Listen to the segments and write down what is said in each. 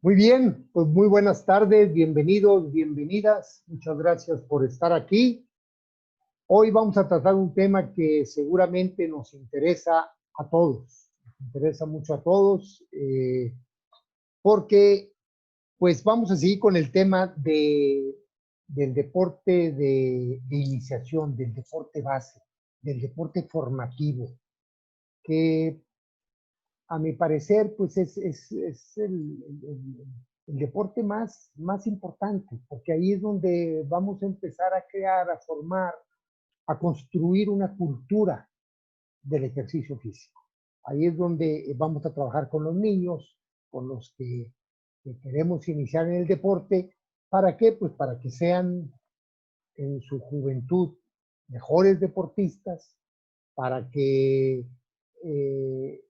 Muy bien, pues muy buenas tardes, bienvenidos, bienvenidas. Muchas gracias por estar aquí. Hoy vamos a tratar un tema que seguramente nos interesa a todos. Nos interesa mucho a todos porque pues vamos a seguir con el tema del deporte de iniciación, del deporte base, del deporte formativo, que a mi parecer, pues es el deporte más importante, porque ahí es donde vamos a empezar a crear, a formar, a construir una cultura del ejercicio físico. Ahí es donde vamos a trabajar con los niños, con los que queremos iniciar en el deporte. ¿Para qué? Pues para que sean en su juventud mejores deportistas, para que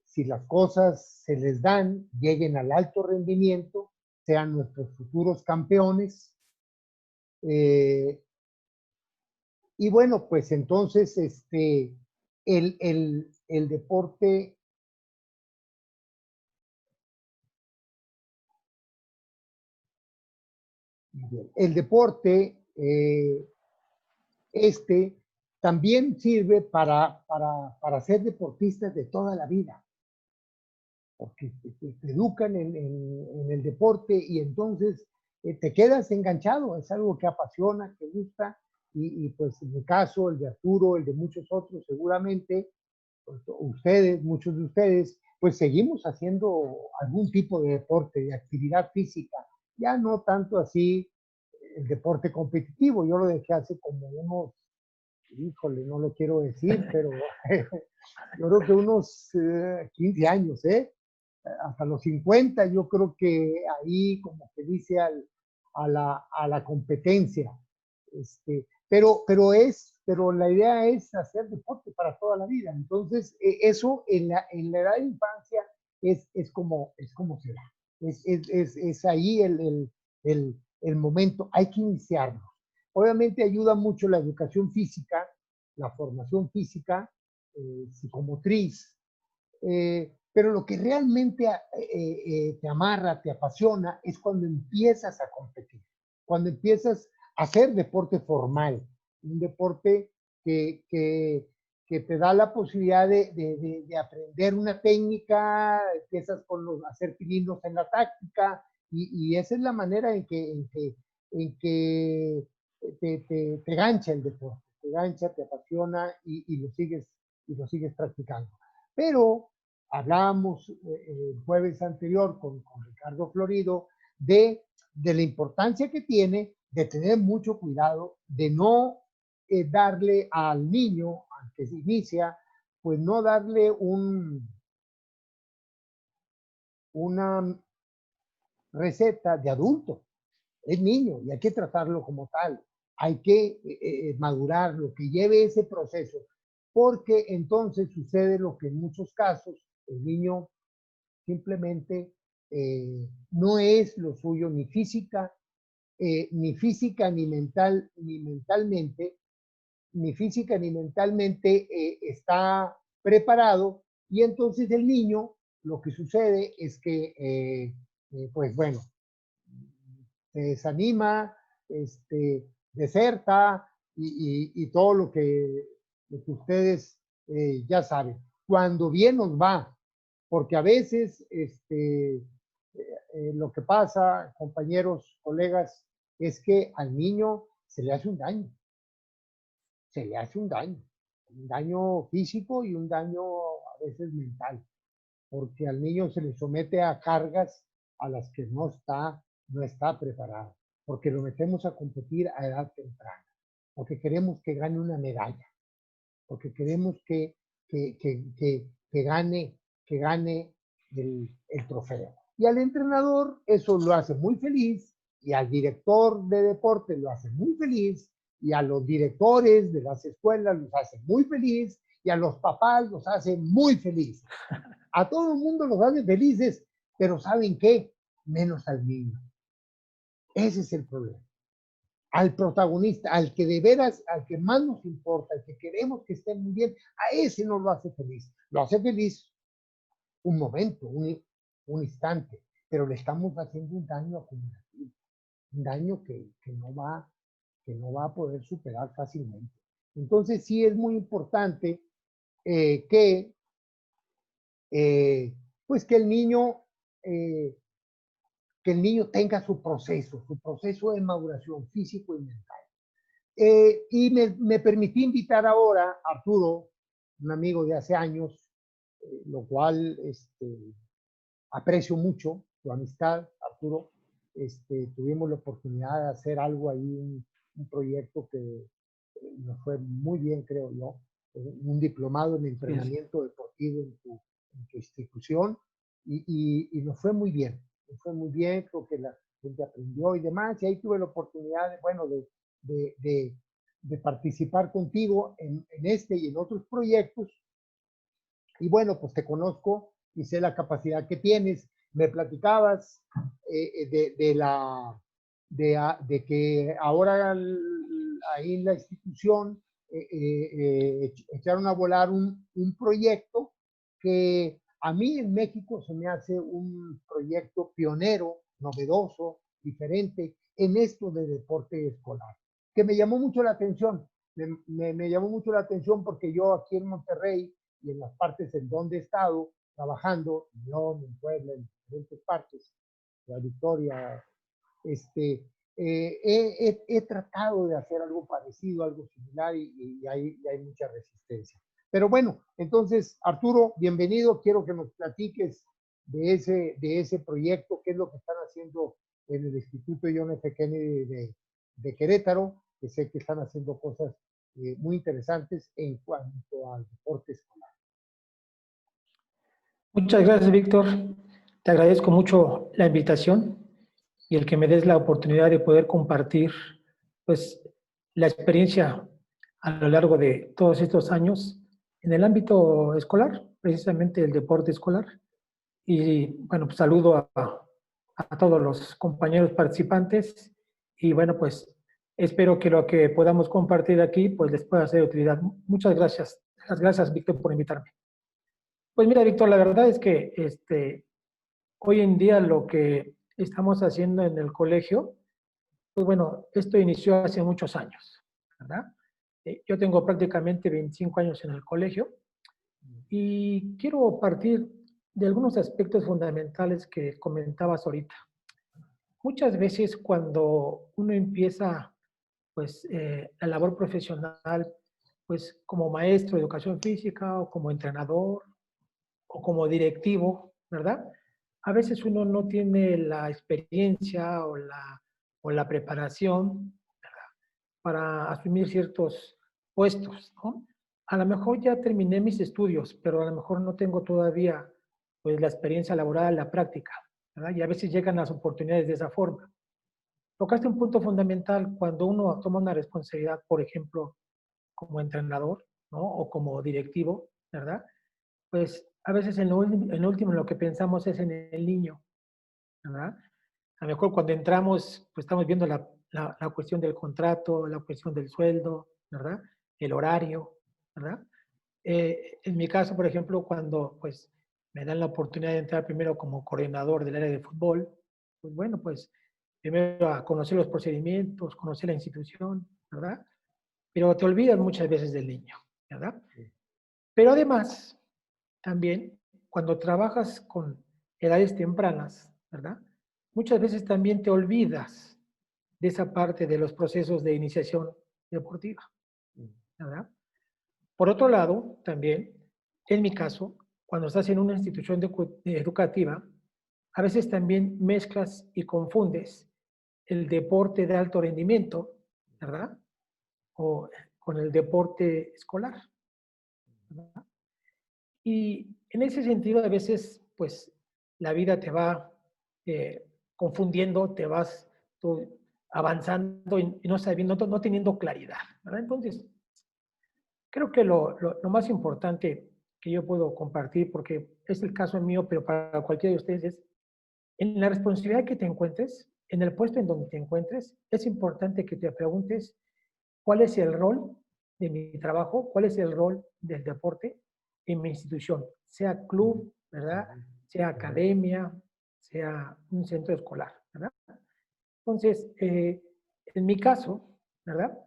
si las cosas se les dan, lleguen al alto rendimiento, sean nuestros futuros campeones. Eh, y bueno, pues entonces el deporte, el deporte este también sirve para ser deportistas de toda la vida, porque te educan en el deporte y entonces te quedas enganchado, es algo que apasiona, que gusta, y pues en mi caso, el de Arturo, el de muchos otros, seguramente, pues, ustedes, muchos de ustedes, pues seguimos haciendo algún tipo de deporte, de actividad física, ya no tanto así el deporte competitivo, yo lo dejé hace como unos, híjole, no lo quiero decir, pero yo creo que unos 15 años, hasta los 50, yo creo que ahí como que dice a la competencia. Pero la idea es hacer deporte para toda la vida. Entonces, eso en la edad de infancia es como se da. Es ahí el momento. Hay que iniciarlo. Obviamente ayuda mucho la educación física, la formación física, psicomotriz, pero lo que realmente te amarra, te apasiona, es cuando empiezas a competir, cuando empiezas a hacer deporte formal, un deporte que te da la posibilidad de aprender una técnica, empiezas a hacer pininos en la táctica, y esa es la manera en que te gancha el deporte, te gancha, te apasiona y lo sigues practicando. Pero hablábamos el jueves anterior con Ricardo Florido de la importancia que tiene de tener mucho cuidado, de no darle al niño, al que se inicia, pues no darle una receta de adulto. Es niño y hay que tratarlo como tal. Hay que madurarlo, que lleve ese proceso, porque entonces sucede lo que en muchos casos el niño simplemente no es lo suyo ni mental, ni mentalmente, ni física ni mentalmente está preparado, y entonces el niño lo que sucede es que, pues bueno, se desanima, deserta y todo lo que ustedes ya saben. Cuando bien nos va, porque a veces lo que pasa, compañeros, colegas, es que al niño se le hace un daño físico y un daño a veces mental, porque al niño se le somete a cargas a las que no está preparado, porque lo metemos a competir a edad temprana, porque queremos que gane una medalla, porque queremos que gane el trofeo. Y al entrenador eso lo hace muy feliz, y al director de deporte lo hace muy feliz, y a los directores de las escuelas los hace muy feliz, y a los papás los hace muy felices. A todo el mundo los hace felices, pero ¿saben qué? Menos al niño. Ese es el problema. Al protagonista, al que de veras, al que más nos importa, al que queremos que esté muy bien, a ese no lo hace feliz. Lo hace feliz un momento, un instante, pero le estamos haciendo un daño acumulativo, un daño que no va a poder superar fácilmente. Entonces sí es muy importante que pues eh, que el niño tenga su proceso de maduración físico y mental. Y me permití invitar ahora a Arturo, un amigo de hace años, lo cual aprecio mucho tu amistad, Arturo. Tuvimos la oportunidad de hacer algo ahí, un proyecto que nos fue muy bien, creo yo, un diplomado en entrenamiento deportivo en tu institución y nos fue muy bien, creo que la gente aprendió y demás, y ahí tuve la oportunidad, bueno, de participar contigo en este y en otros proyectos, y bueno, pues te conozco y sé la capacidad que tienes. Me platicabas de que ahora ahí en la institución echaron a volar un proyecto que a mí en México se me hace un proyecto pionero, novedoso, diferente en esto de deporte escolar, que me llamó mucho la atención. Me llamó mucho la atención porque yo aquí en Monterrey y en las partes en donde he estado trabajando, en León, en Puebla, en diferentes partes, la Victoria, he tratado de hacer algo parecido, algo similar y hay mucha resistencia. Pero bueno, entonces, Arturo, bienvenido. Quiero que nos platiques de ese proyecto, qué es lo que están haciendo en el Instituto John F. Kennedy de Querétaro, que sé que están haciendo cosas muy interesantes en cuanto al deporte escolar. Muchas gracias, Víctor. Te agradezco mucho la invitación y el que me des la oportunidad de poder compartir pues, la experiencia a lo largo de todos estos años en el ámbito escolar, precisamente el deporte escolar. Y bueno, pues saludo a todos los compañeros participantes y bueno, pues espero que lo que podamos compartir aquí pues les pueda ser de utilidad. Muchas gracias. Gracias, Víctor, por invitarme. Pues mira, Víctor, la verdad es que hoy en día lo que estamos haciendo en el colegio, pues bueno, esto inició hace muchos años, ¿verdad? Yo tengo prácticamente 25 años en el colegio y quiero partir de algunos aspectos fundamentales que comentabas ahorita. Muchas veces cuando uno empieza pues la labor profesional, pues como maestro de educación física o como entrenador o como directivo, ¿verdad? A veces uno no tiene la experiencia o la preparación, ¿verdad?, para asumir ciertos puestos, ¿no? A lo mejor ya terminé mis estudios, pero a lo mejor no tengo todavía pues, la experiencia laboral, la práctica, ¿verdad? Y a veces llegan las oportunidades de esa forma. Tocaste un punto fundamental cuando uno toma una responsabilidad, por ejemplo, como entrenador, ¿no? O como directivo, ¿verdad? Pues a veces en último lo que pensamos es en el niño, ¿verdad? A lo mejor cuando entramos, pues estamos viendo la cuestión del contrato, la cuestión del sueldo, ¿verdad? El horario, ¿verdad? En mi caso, por ejemplo, cuando pues me dan la oportunidad de entrar primero como coordinador del área de fútbol, pues bueno, pues primero a conocer los procedimientos, conocer la institución, ¿verdad? Pero te olvidas muchas veces del niño, ¿verdad? Pero además, también cuando trabajas con edades tempranas, ¿verdad? Muchas veces también te olvidas de esa parte de los procesos de iniciación deportiva, ¿verdad? Por otro lado, también, en mi caso, cuando estás en una institución educativa, a veces también mezclas y confundes el deporte de alto rendimiento, ¿verdad? O con el deporte escolar, ¿verdad? Y en ese sentido, a veces, pues, la vida te va confundiendo, te vas tú, avanzando y no sabiendo, no teniendo claridad, ¿verdad? Entonces, creo que lo más importante que yo puedo compartir, porque es el caso mío, pero para cualquiera de ustedes, es en la responsabilidad que te encuentres, en el puesto en donde te encuentres, es importante que te preguntes cuál es el rol de mi trabajo, cuál es el rol del deporte en mi institución, sea club, ¿verdad? Sea academia, sea un centro escolar, ¿verdad? Entonces, en mi caso, ¿verdad?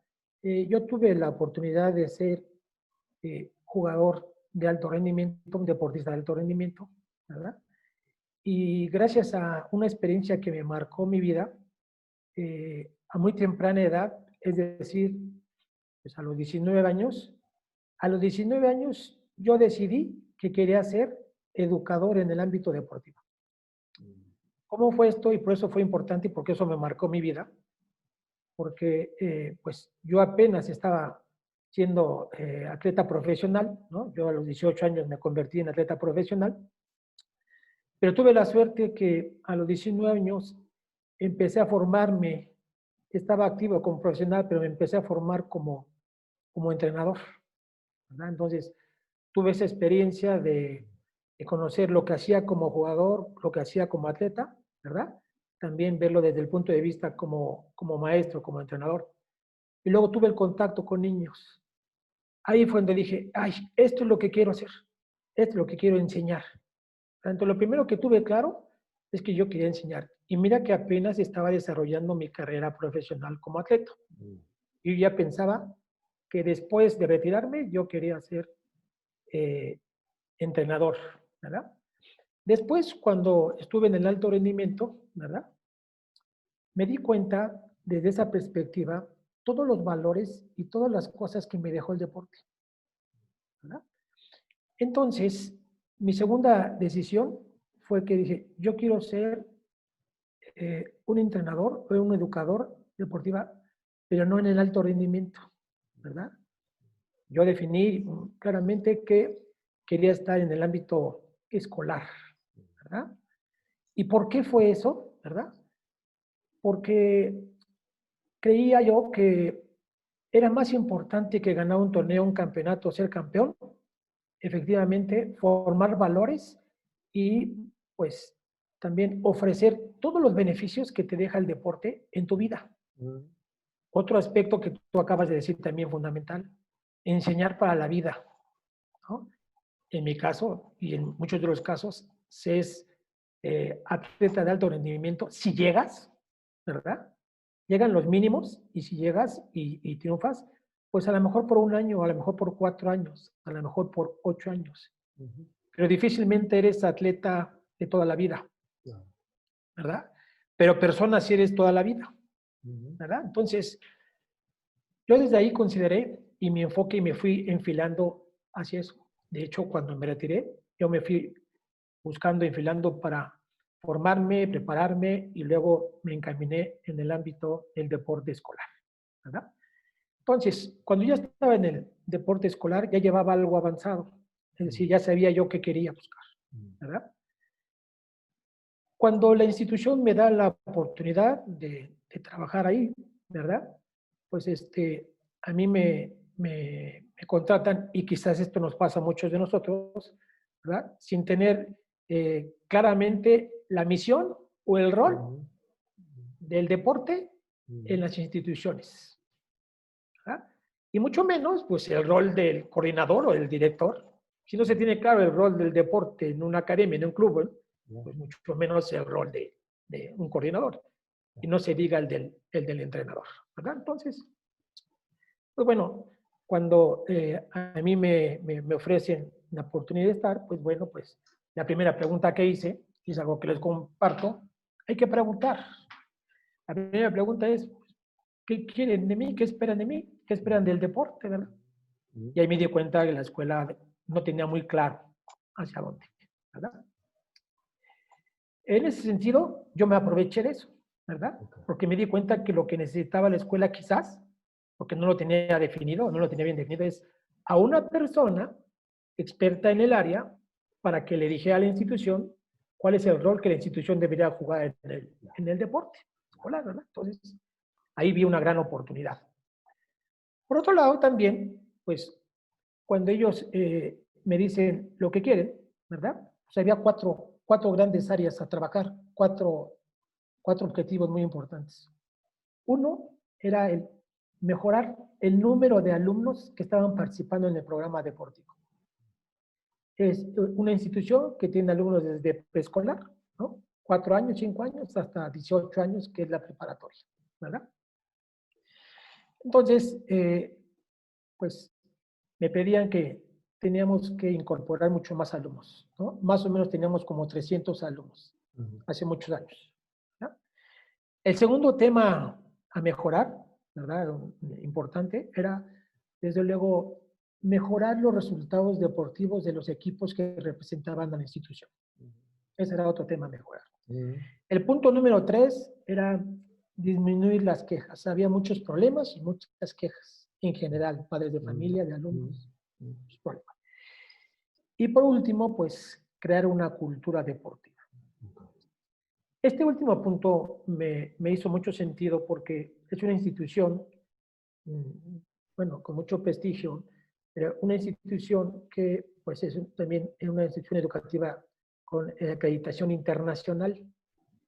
Yo tuve la oportunidad de ser jugador de alto rendimiento, un deportista de alto rendimiento, ¿verdad? Y gracias a una experiencia que me marcó mi vida, a muy temprana edad, es decir, pues a los 19 años yo decidí que quería ser educador en el ámbito deportivo. ¿Cómo fue esto? Y por eso fue importante y porque eso me marcó mi vida. Porque pues yo apenas estaba siendo atleta profesional, ¿no? Yo a los 18 años me convertí en atleta profesional, pero tuve la suerte que a los 19 años empecé a formarme, estaba activo como profesional, pero me empecé a formar como entrenador, ¿verdad? Entonces tuve esa experiencia de conocer lo que hacía como jugador, lo que hacía como atleta, ¿verdad? También verlo desde el punto de vista como maestro, como entrenador. Y luego tuve el contacto con niños. Ahí fue donde dije, ay, esto es lo que quiero hacer, esto es lo que quiero enseñar. Tanto lo primero que tuve claro es que yo quería enseñar. Y mira que apenas estaba desarrollando mi carrera profesional como atleta. Yo ya pensaba que después de retirarme yo quería ser eh, entrenador, ¿verdad? Después, cuando estuve en el alto rendimiento, ¿verdad? Me di cuenta desde esa perspectiva todos los valores y todas las cosas que me dejó el deporte, ¿verdad? Entonces, mi segunda decisión fue que dije, yo quiero ser un entrenador o un educador deportiva, pero no en el alto rendimiento, ¿verdad? Yo definí claramente que quería estar en el ámbito escolar, ¿verdad? ¿Y por qué fue eso, verdad? Porque creía yo que era más importante que ganar un torneo, un campeonato, ser campeón, efectivamente, formar valores y pues también ofrecer todos los beneficios que te deja el deporte en tu vida. Otro aspecto que tú acabas de decir también fundamental, enseñar para la vida, ¿no? En mi caso y en muchos de los casos, se es atleta de alto rendimiento si llegas, ¿verdad? Llegan los mínimos y si llegas y triunfas, pues a lo mejor por un año, a lo mejor por 4 años, a lo mejor por 8 años. Pero difícilmente eres atleta de toda la vida, ¿verdad? Pero persona sí eres toda la vida, ¿verdad? Entonces, yo desde ahí consideré y mi enfoque y me fui enfilando hacia eso. De hecho, cuando me retiré, yo me fui buscando, enfilando para formarme, prepararme y luego me encaminé en el ámbito del deporte escolar, ¿verdad? Entonces, cuando ya estaba en el deporte escolar, ya llevaba algo avanzado. Es decir, ya sabía yo qué quería buscar, ¿verdad? Cuando la institución me da la oportunidad de trabajar ahí, ¿verdad? Pues a mí me contratan y quizás esto nos pasa a muchos de nosotros, ¿verdad? Sin tener claramente la misión o el rol del deporte en las instituciones, ¿verdad? Y mucho menos, pues, el rol del coordinador o del director. Si no se tiene claro el rol del deporte en una academia, en un club, pues mucho menos el rol de un coordinador. Y no se diga el del entrenador, ¿verdad? Entonces, pues bueno, cuando a mí me ofrecen la oportunidad de estar, pues bueno, pues la primera pregunta que hice, y es algo que les comparto, hay que preguntar. La primera pregunta es, ¿qué quieren de mí? ¿Qué esperan de mí? ¿Qué esperan del deporte, verdad? Y ahí me di cuenta que la escuela no tenía muy claro hacia dónde, ¿verdad? En ese sentido, yo me aproveché de eso, ¿verdad? Porque me di cuenta que lo que necesitaba la escuela quizás, porque no lo tenía definido, no lo tenía bien definido, es a una persona experta en el área para que le dijera a la institución cuál es el rol que la institución debería jugar en el deporte escolar, ¿verdad? Entonces, ahí vi una gran oportunidad. Por otro lado, también, pues, cuando ellos me dicen lo que quieren, ¿verdad? Pues había cuatro grandes áreas a trabajar, cuatro objetivos muy importantes. Uno era el mejorar el número de alumnos que estaban participando en el programa deportivo. Es una institución que tiene alumnos desde preescolar, ¿no? 4 años, 5 años, hasta 18 años, que es la preparatoria, ¿verdad? Entonces, pues me pedían que teníamos que incorporar mucho más alumnos, ¿no? Más o menos teníamos como 300 alumnos hace muchos años, ¿verdad? El segundo tema a mejorar, ¿verdad? Importante, era, desde luego, mejorar los resultados deportivos de los equipos que representaban a la institución. Ese era otro tema a mejorar. El punto número 3 era disminuir las quejas. Había muchos problemas y muchas quejas en general, padres de familia, de alumnos. Y por último, pues, crear una cultura deportiva. Este último punto me hizo mucho sentido porque es una institución, bueno, con mucho prestigio, una institución que, pues, también es una institución educativa con acreditación internacional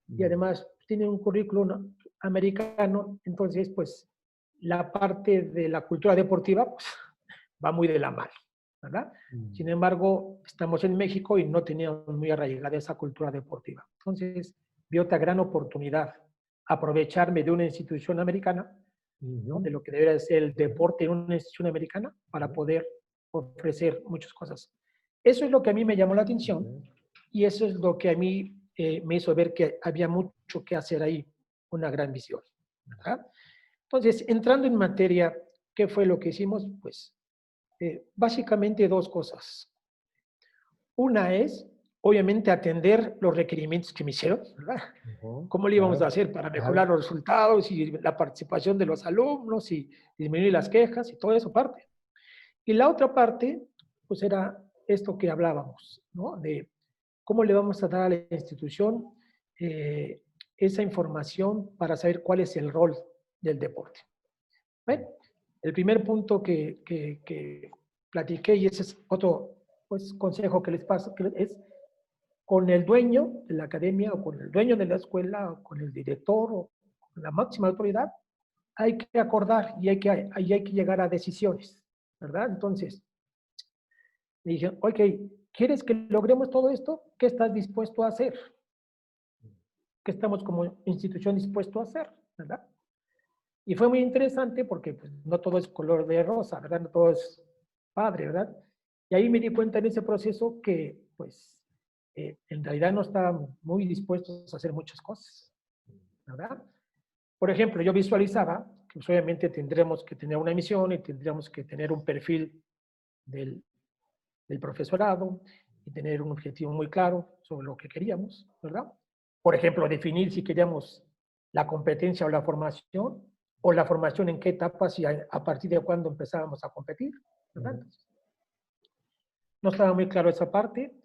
y además tiene un currículum americano, entonces, pues, la parte de la cultura deportiva, pues, va muy de la mano, ¿verdad? Sin embargo, estamos en México y no teníamos muy arraigada esa cultura deportiva. Entonces, vi otra gran oportunidad, aprovecharme de una institución americana, ¿no? De lo que debería ser el deporte en una institución americana, para poder ofrecer muchas cosas. Eso es lo que a mí me llamó la atención y eso es lo que a mí me hizo ver que había mucho que hacer ahí, una gran visión, ¿verdad? Entonces, entrando en materia, ¿qué fue lo que hicimos? Pues, básicamente 2 cosas. Una es, obviamente, atender los requerimientos que me hicieron, ¿verdad? ¿Cómo le íbamos a hacer para mejorar los resultados y la participación de los alumnos y disminuir las quejas y toda esa parte? Y la otra parte, pues, era esto que hablábamos, ¿no? De cómo le vamos a dar a la institución esa información para saber cuál es el rol del deporte. ¿Ven? El primer punto que platiqué, y ese es otro, pues, consejo que les paso, que es con el dueño de la academia o con el dueño de la escuela o con el director o con la máxima autoridad, hay que acordar y hay que llegar a decisiones, ¿verdad? Entonces, le dije, ok, ¿quieres que logremos todo esto? ¿Qué estás dispuesto a hacer? ¿Qué estamos como institución dispuesto a hacer? ¿Verdad? Y fue muy interesante porque, pues, no todo es color de rosa, ¿verdad? No todo es padre, ¿verdad? Y ahí me di cuenta en ese proceso que, pues, en realidad no estaban muy dispuestos a hacer muchas cosas, ¿verdad? Por ejemplo, yo visualizaba que, pues, obviamente tendremos que tener una misión y tendríamos que tener un perfil del profesorado y tener un objetivo muy claro sobre lo que queríamos, ¿verdad? Por ejemplo, definir si queríamos la competencia o la formación en qué etapas y a partir de cuándo empezábamos a competir, ¿verdad? Entonces, no estaba muy claro esa parte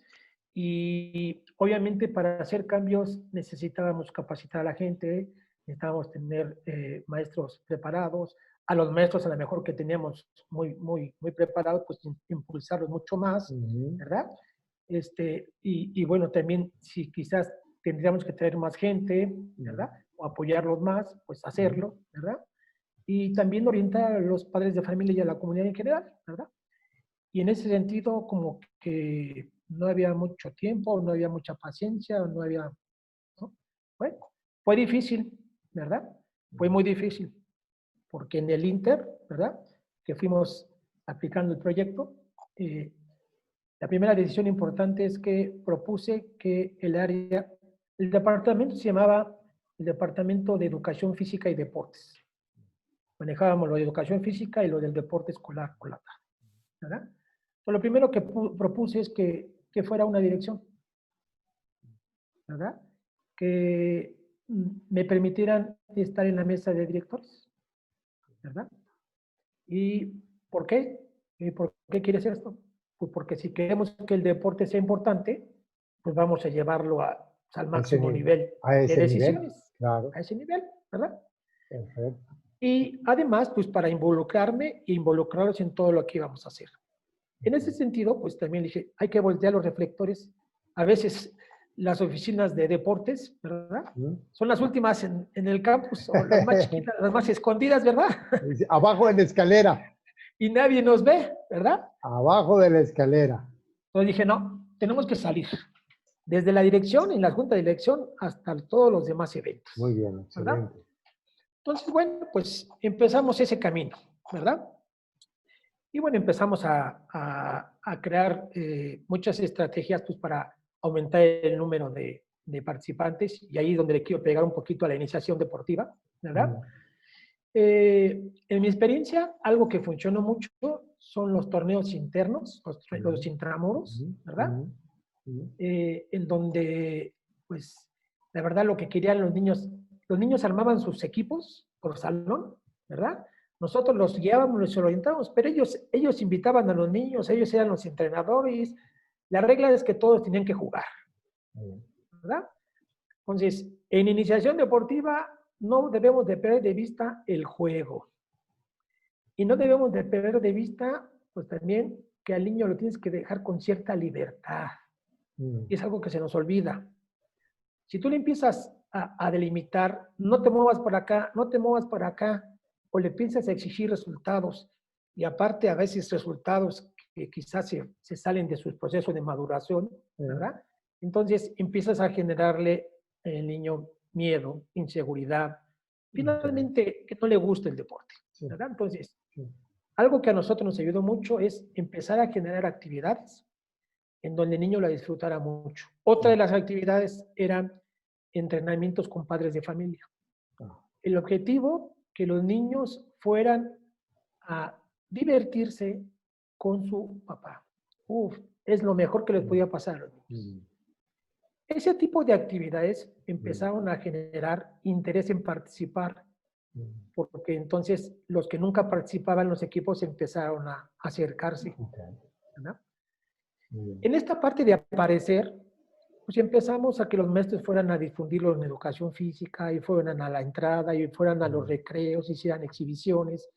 y obviamente para hacer cambios necesitábamos capacitar a la gente, necesitábamos tener maestros preparados, a los maestros a lo mejor que teníamos muy preparados, pues impulsarlos mucho más, ¿verdad? Y bueno, también si quizás tendríamos que traer más gente, ¿verdad? O apoyarlos más, pues hacerlo, ¿verdad? Y también orientar a los padres de familia y a la comunidad en general, ¿verdad? Y en ese sentido, como que no había mucho tiempo, no había mucha paciencia, no había, ¿no? Bueno, fue difícil, ¿verdad? Fue muy difícil, porque en el Inter, ¿verdad? Que fuimos aplicando el proyecto, la primera decisión importante es que propuse que el departamento se llamaba el Departamento de Educación Física y Deportes. Manejábamos lo de educación física y lo del deporte escolar por la tarde, ¿verdad? Pues lo primero que propuse es que fuera una dirección, ¿verdad? Que me permitieran estar en la mesa de directores, ¿verdad? ¿Y por qué? ¿Y por qué quieres esto? Pues porque si queremos que el deporte sea importante, pues vamos a llevarlo al máximo nivel de decisiones. Claro. A ese nivel, ¿verdad? Perfecto. Y además, pues para involucrarme e involucrarlos en todo lo que íbamos a hacer. En ese sentido, pues también dije, hay que voltear los reflectores. A veces las oficinas de deportes, ¿verdad? Son las últimas en el campus, o las más chiquitas, las más escondidas, ¿verdad? Abajo de la escalera. Y nadie nos ve, ¿verdad? Abajo de la escalera. Entonces dije, no, tenemos que salir. desde la dirección, en la junta de dirección, hasta todos los demás eventos. Muy bien, ¿verdad? excelente. Entonces, bueno, pues empezamos ese camino, ¿verdad? Y bueno, empezamos a crear muchas estrategias pues, para aumentar el número de participantes, y ahí es donde le quiero pegar un poquito a la iniciación deportiva, ¿verdad? En mi experiencia, algo que funcionó mucho son los torneos internos, los intramuros, ¿verdad? En donde, pues, la verdad lo que querían los niños armaban sus equipos por salón, ¿verdad? Nosotros los guiábamos, los orientábamos, pero ellos invitaban a los niños, ellos eran los entrenadores. La regla es que todos tenían que jugar, ¿verdad? Entonces, en iniciación deportiva no debemos de perder de vista el juego. Y no debemos de perder de vista, pues también, que al niño lo tienes que dejar con cierta libertad. Y es algo que se nos olvida. Si tú le empiezas a delimitar, no te muevas por acá, no te muevas por acá, o le piensas a exigir resultados, y aparte a veces resultados que quizás se salen de sus procesos de maduración, ¿verdad? Entonces empiezas a generarle al niño miedo, inseguridad, finalmente que no le gusta el deporte, ¿verdad? Entonces, algo que a nosotros nos ayudó mucho es empezar a generar actividades en donde el niño la disfrutara mucho. Otra de las actividades eran entrenamientos con padres de familia. El objetivo, que los niños fueran a divertirse con su papá. Es lo mejor que les podía pasar a los niños. Ese tipo de actividades empezaron a generar interés en participar, porque entonces los que nunca participaban en los equipos empezaron a acercarse, ¿verdad? En esta parte de aparecer, pues empezamos a que los maestros fueran a difundirlo en educación física, y fueran a la entrada, y fueran a los recreos, hicieran exhibiciones.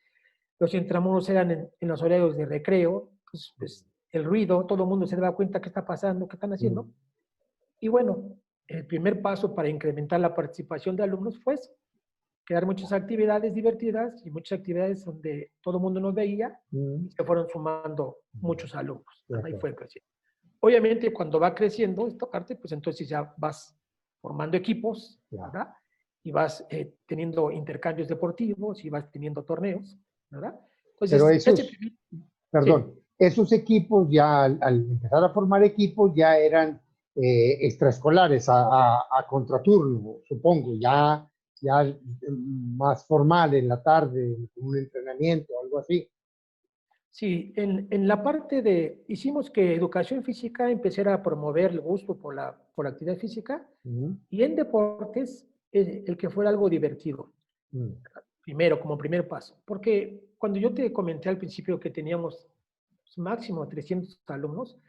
Los intramuros eran en los horarios de recreo, pues el ruido, todo el mundo se daba cuenta qué está pasando, qué están haciendo. Y bueno, el primer paso para incrementar la participación de alumnos fue crear muchas actividades divertidas y muchas actividades donde todo el mundo nos veía, y se fueron sumando muchos alumnos. Ahí fue creciendo. Obviamente, cuando va creciendo esta parte, pues entonces ya vas formando equipos, ¿verdad? Y vas teniendo intercambios deportivos, y vas teniendo torneos, ¿verdad? Entonces, pero esos, perdón, sí. esos equipos ya al empezar a formar equipos ya eran extraescolares a contraturno, supongo, ya más formal en la tarde, un entrenamiento, algo así. Sí, en la parte de, hicimos que educación física empezara a promover el gusto por la actividad física, y en deportes el que fuera algo divertido. Primero, como primer paso. Porque cuando yo te comenté al principio que teníamos pues, máximo 300 alumnos,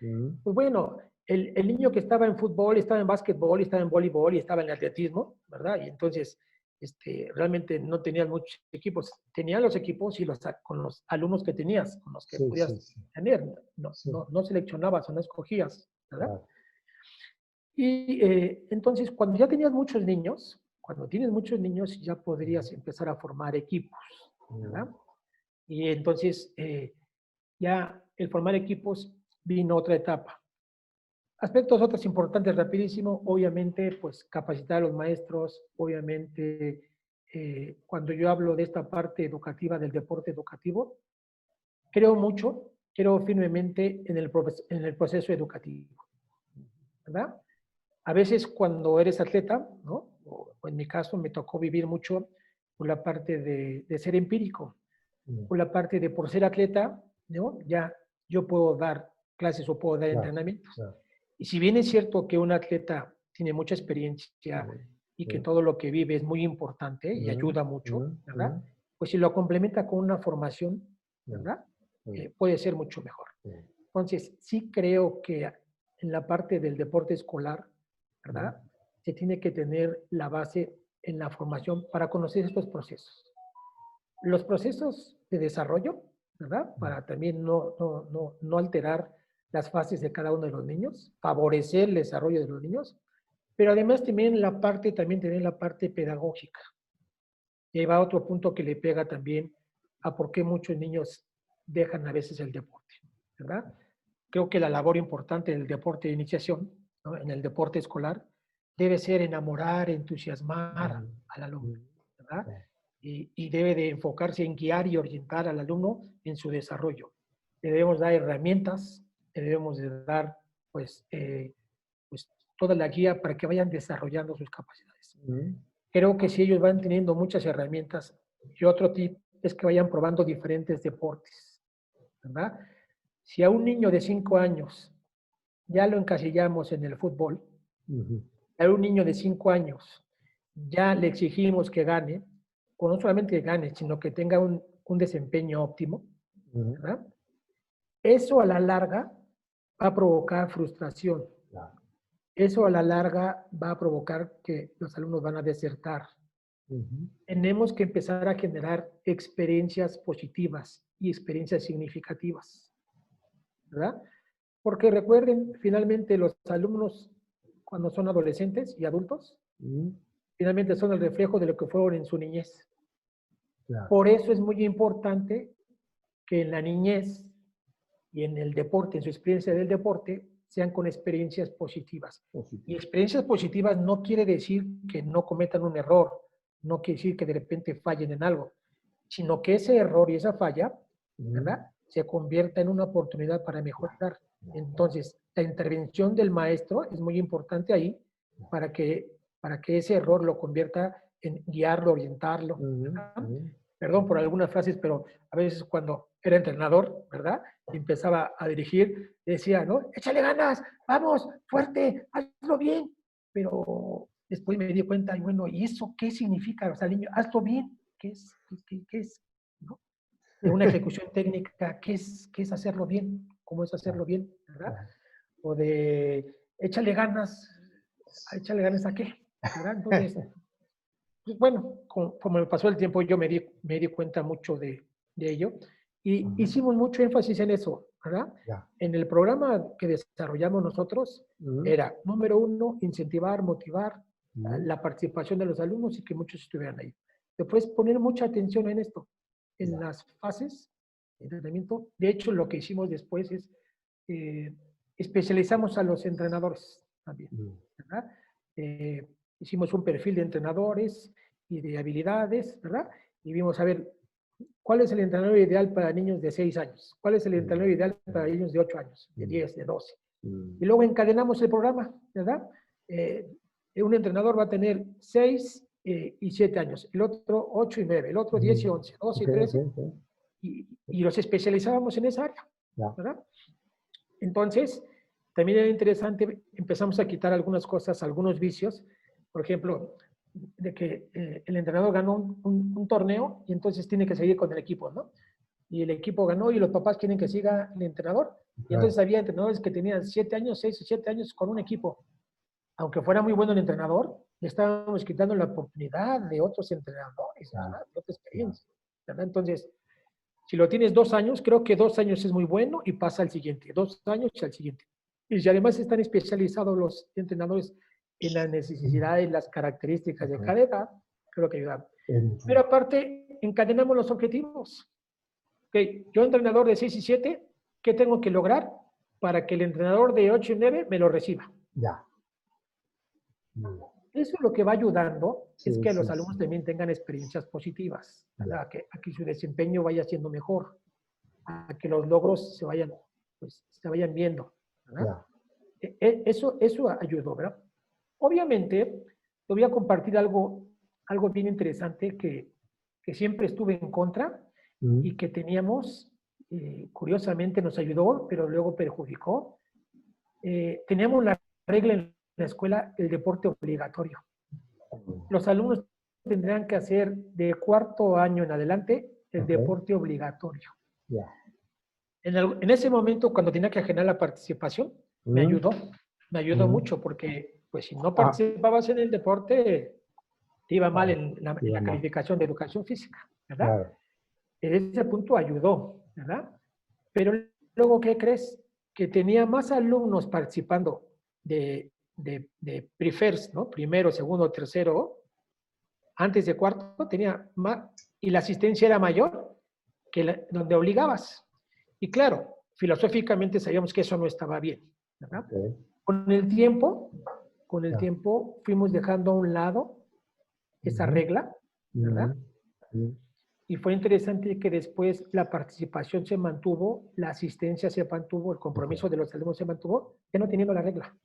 pues bueno, el niño que estaba en fútbol, estaba en básquetbol, estaba en voleibol y estaba en atletismo, ¿verdad? Y entonces realmente no tenías muchos equipos. Tenías los equipos y con los alumnos que tenías, con los que podías tener. No seleccionabas o no escogías, ¿verdad? Claro. Y entonces, cuando ya tenías muchos niños, cuando tienes muchos niños, ya podrías empezar a formar equipos, ¿verdad? Y entonces, ya el formar equipos vino otra etapa. Aspectos otros importantes, rapidísimo, obviamente, pues capacitar a los maestros, obviamente, cuando yo hablo de esta parte educativa del deporte educativo, creo firmemente en el proceso educativo, ¿verdad? A veces cuando eres atleta, ¿no? O en mi caso me tocó vivir mucho por la parte de ser empírico, por la parte de por ser atleta, ¿no? Ya yo puedo dar clases o puedo dar entrenamientos. Y si bien es cierto que un atleta tiene mucha experiencia y que todo lo que vive es muy importante y ayuda mucho, ¿verdad? Pues si lo complementa con una formación, ¿verdad? Puede ser mucho mejor. Entonces, sí creo que en la parte del deporte escolar, ¿verdad? Se tiene que tener la base en la formación para conocer estos procesos. Los procesos de desarrollo, ¿verdad? Para también no alterar las fases de cada uno de los niños, favorecer el desarrollo de los niños, pero además también tener la parte pedagógica. Y ahí va otro punto que le pega también a por qué muchos niños dejan a veces el deporte, ¿verdad? Creo que la labor importante del deporte de iniciación ¿no? En el deporte escolar, debe ser enamorar, entusiasmar al alumno, ¿verdad? Y debe de enfocarse en guiar y orientar al alumno en su desarrollo. Debemos dar herramientas, debemos de dar, pues, pues toda la guía para que vayan desarrollando sus capacidades. Creo que si ellos van teniendo muchas herramientas, y otro tip es que vayan probando diferentes deportes, ¿verdad? Si a un niño de 5 años ya lo encasillamos en el fútbol, a un niño de 5 años ya le exigimos que gane, o no solamente que gane, sino que tenga un desempeño óptimo, ¿verdad? Eso a la larga va a provocar frustración. Eso a la larga va a provocar que los alumnos van a desertar. Tenemos que empezar a generar experiencias positivas y experiencias significativas, ¿verdad? Porque recuerden, finalmente los alumnos, cuando son adolescentes y adultos, finalmente son el reflejo de lo que fueron en su niñez. Por eso es muy importante que en la niñez y en el deporte, en su experiencia del deporte, sean con experiencias positivas. Y experiencias positivas no quiere decir que no cometan un error, no quiere decir que de repente fallen en algo, sino que ese error y esa falla, ¿verdad?, se convierta en una oportunidad para mejorar. Entonces, la intervención del maestro es muy importante ahí para que ese error lo convierta en guiarlo, orientarlo. Perdón por algunas frases, pero a veces cuando era entrenador, ¿verdad?, y empezaba a dirigir, decía, ¿no? Échale ganas, vamos, fuerte, hazlo bien. Pero después me di cuenta, y bueno, ¿y eso qué significa? O sea, niño, hazlo bien, ¿qué es? ¿Qué es? ¿No? De una ejecución técnica, ¿qué es hacerlo bien? ¿Cómo es hacerlo bien? ¿Verdad? O de échale ganas ¿a qué? ¿Verdad? Entonces, pues bueno, como me pasó el tiempo, yo me di cuenta mucho de ello y hicimos mucho énfasis en eso, ¿verdad? En el programa que desarrollamos nosotros era, número 1, incentivar, motivar la participación de los alumnos y que muchos estuvieran ahí. Después, poner mucha atención en esto, en las fases de entrenamiento. De hecho, lo que hicimos después es especializamos a los entrenadores también, ¿verdad? Hicimos un perfil de entrenadores y de habilidades, ¿verdad? Y vimos, a ver, ¿cuál es el entrenador ideal para niños de 6 años? ¿Cuál es el entrenador ideal para niños de 8 años, de 10, de 12? Y luego encadenamos el programa, ¿verdad? Un entrenador va a tener 6 y 7 años, el otro 8 y 9, el otro 10 y 11, 12 y 13, y los especializábamos en esa área, ¿verdad? Entonces, también era interesante, empezamos a quitar algunas cosas, algunos vicios, por ejemplo, de que el entrenador ganó un torneo y entonces tiene que seguir con el equipo, ¿no? Y el equipo ganó y los papás quieren que siga el entrenador. Y entonces había entrenadores que tenían 7 años, 6 o 7 años con un equipo. Aunque fuera muy bueno el entrenador, le estábamos quitando la oportunidad de otros entrenadores, ¿verdad? De otra experiencia, ¿verdad? Entonces, si lo tienes 2 años, creo que 2 años es muy bueno y pasa al siguiente. 2 años y al siguiente. Y si además están especializados los entrenadores en las necesidades, las características de cada edad, creo que ayuda. Pero aparte, encadenamos los objetivos. Okay, yo, entrenador de 6 y 7, ¿qué tengo que lograr para que el entrenador de 8 y 9 me lo reciba? Eso lo que va ayudando es que los alumnos también tengan experiencias positivas, a que su desempeño vaya siendo mejor, a que los logros se vayan viendo, ¿verdad? Eso ayudó, ¿verdad? Obviamente, te voy a compartir algo bien interesante que siempre estuve en contra y que teníamos, curiosamente nos ayudó, pero luego perjudicó. Teníamos la regla en la escuela, el deporte obligatorio. Los alumnos tendrían que hacer de 4º año en adelante el deporte obligatorio. En ese momento, cuando tenía que generar la participación, me ayudó mucho, porque pues si no participabas en el deporte, te iba mal en la calificación de educación física, ¿verdad? En ese punto ayudó, ¿verdad? Pero luego, ¿qué crees? Que tenía más alumnos participando de pre-first, ¿no? Primero, segundo, tercero, antes de 4º, tenía más, y la asistencia era mayor que donde obligabas. Y claro, filosóficamente sabíamos que eso no estaba bien, ¿verdad? Con el tiempo, Ya. fuimos dejando a un lado esa regla, ¿verdad? Y fue interesante que después la participación se mantuvo, la asistencia se mantuvo, el compromiso de los alumnos se mantuvo, ya no teniendo la regla.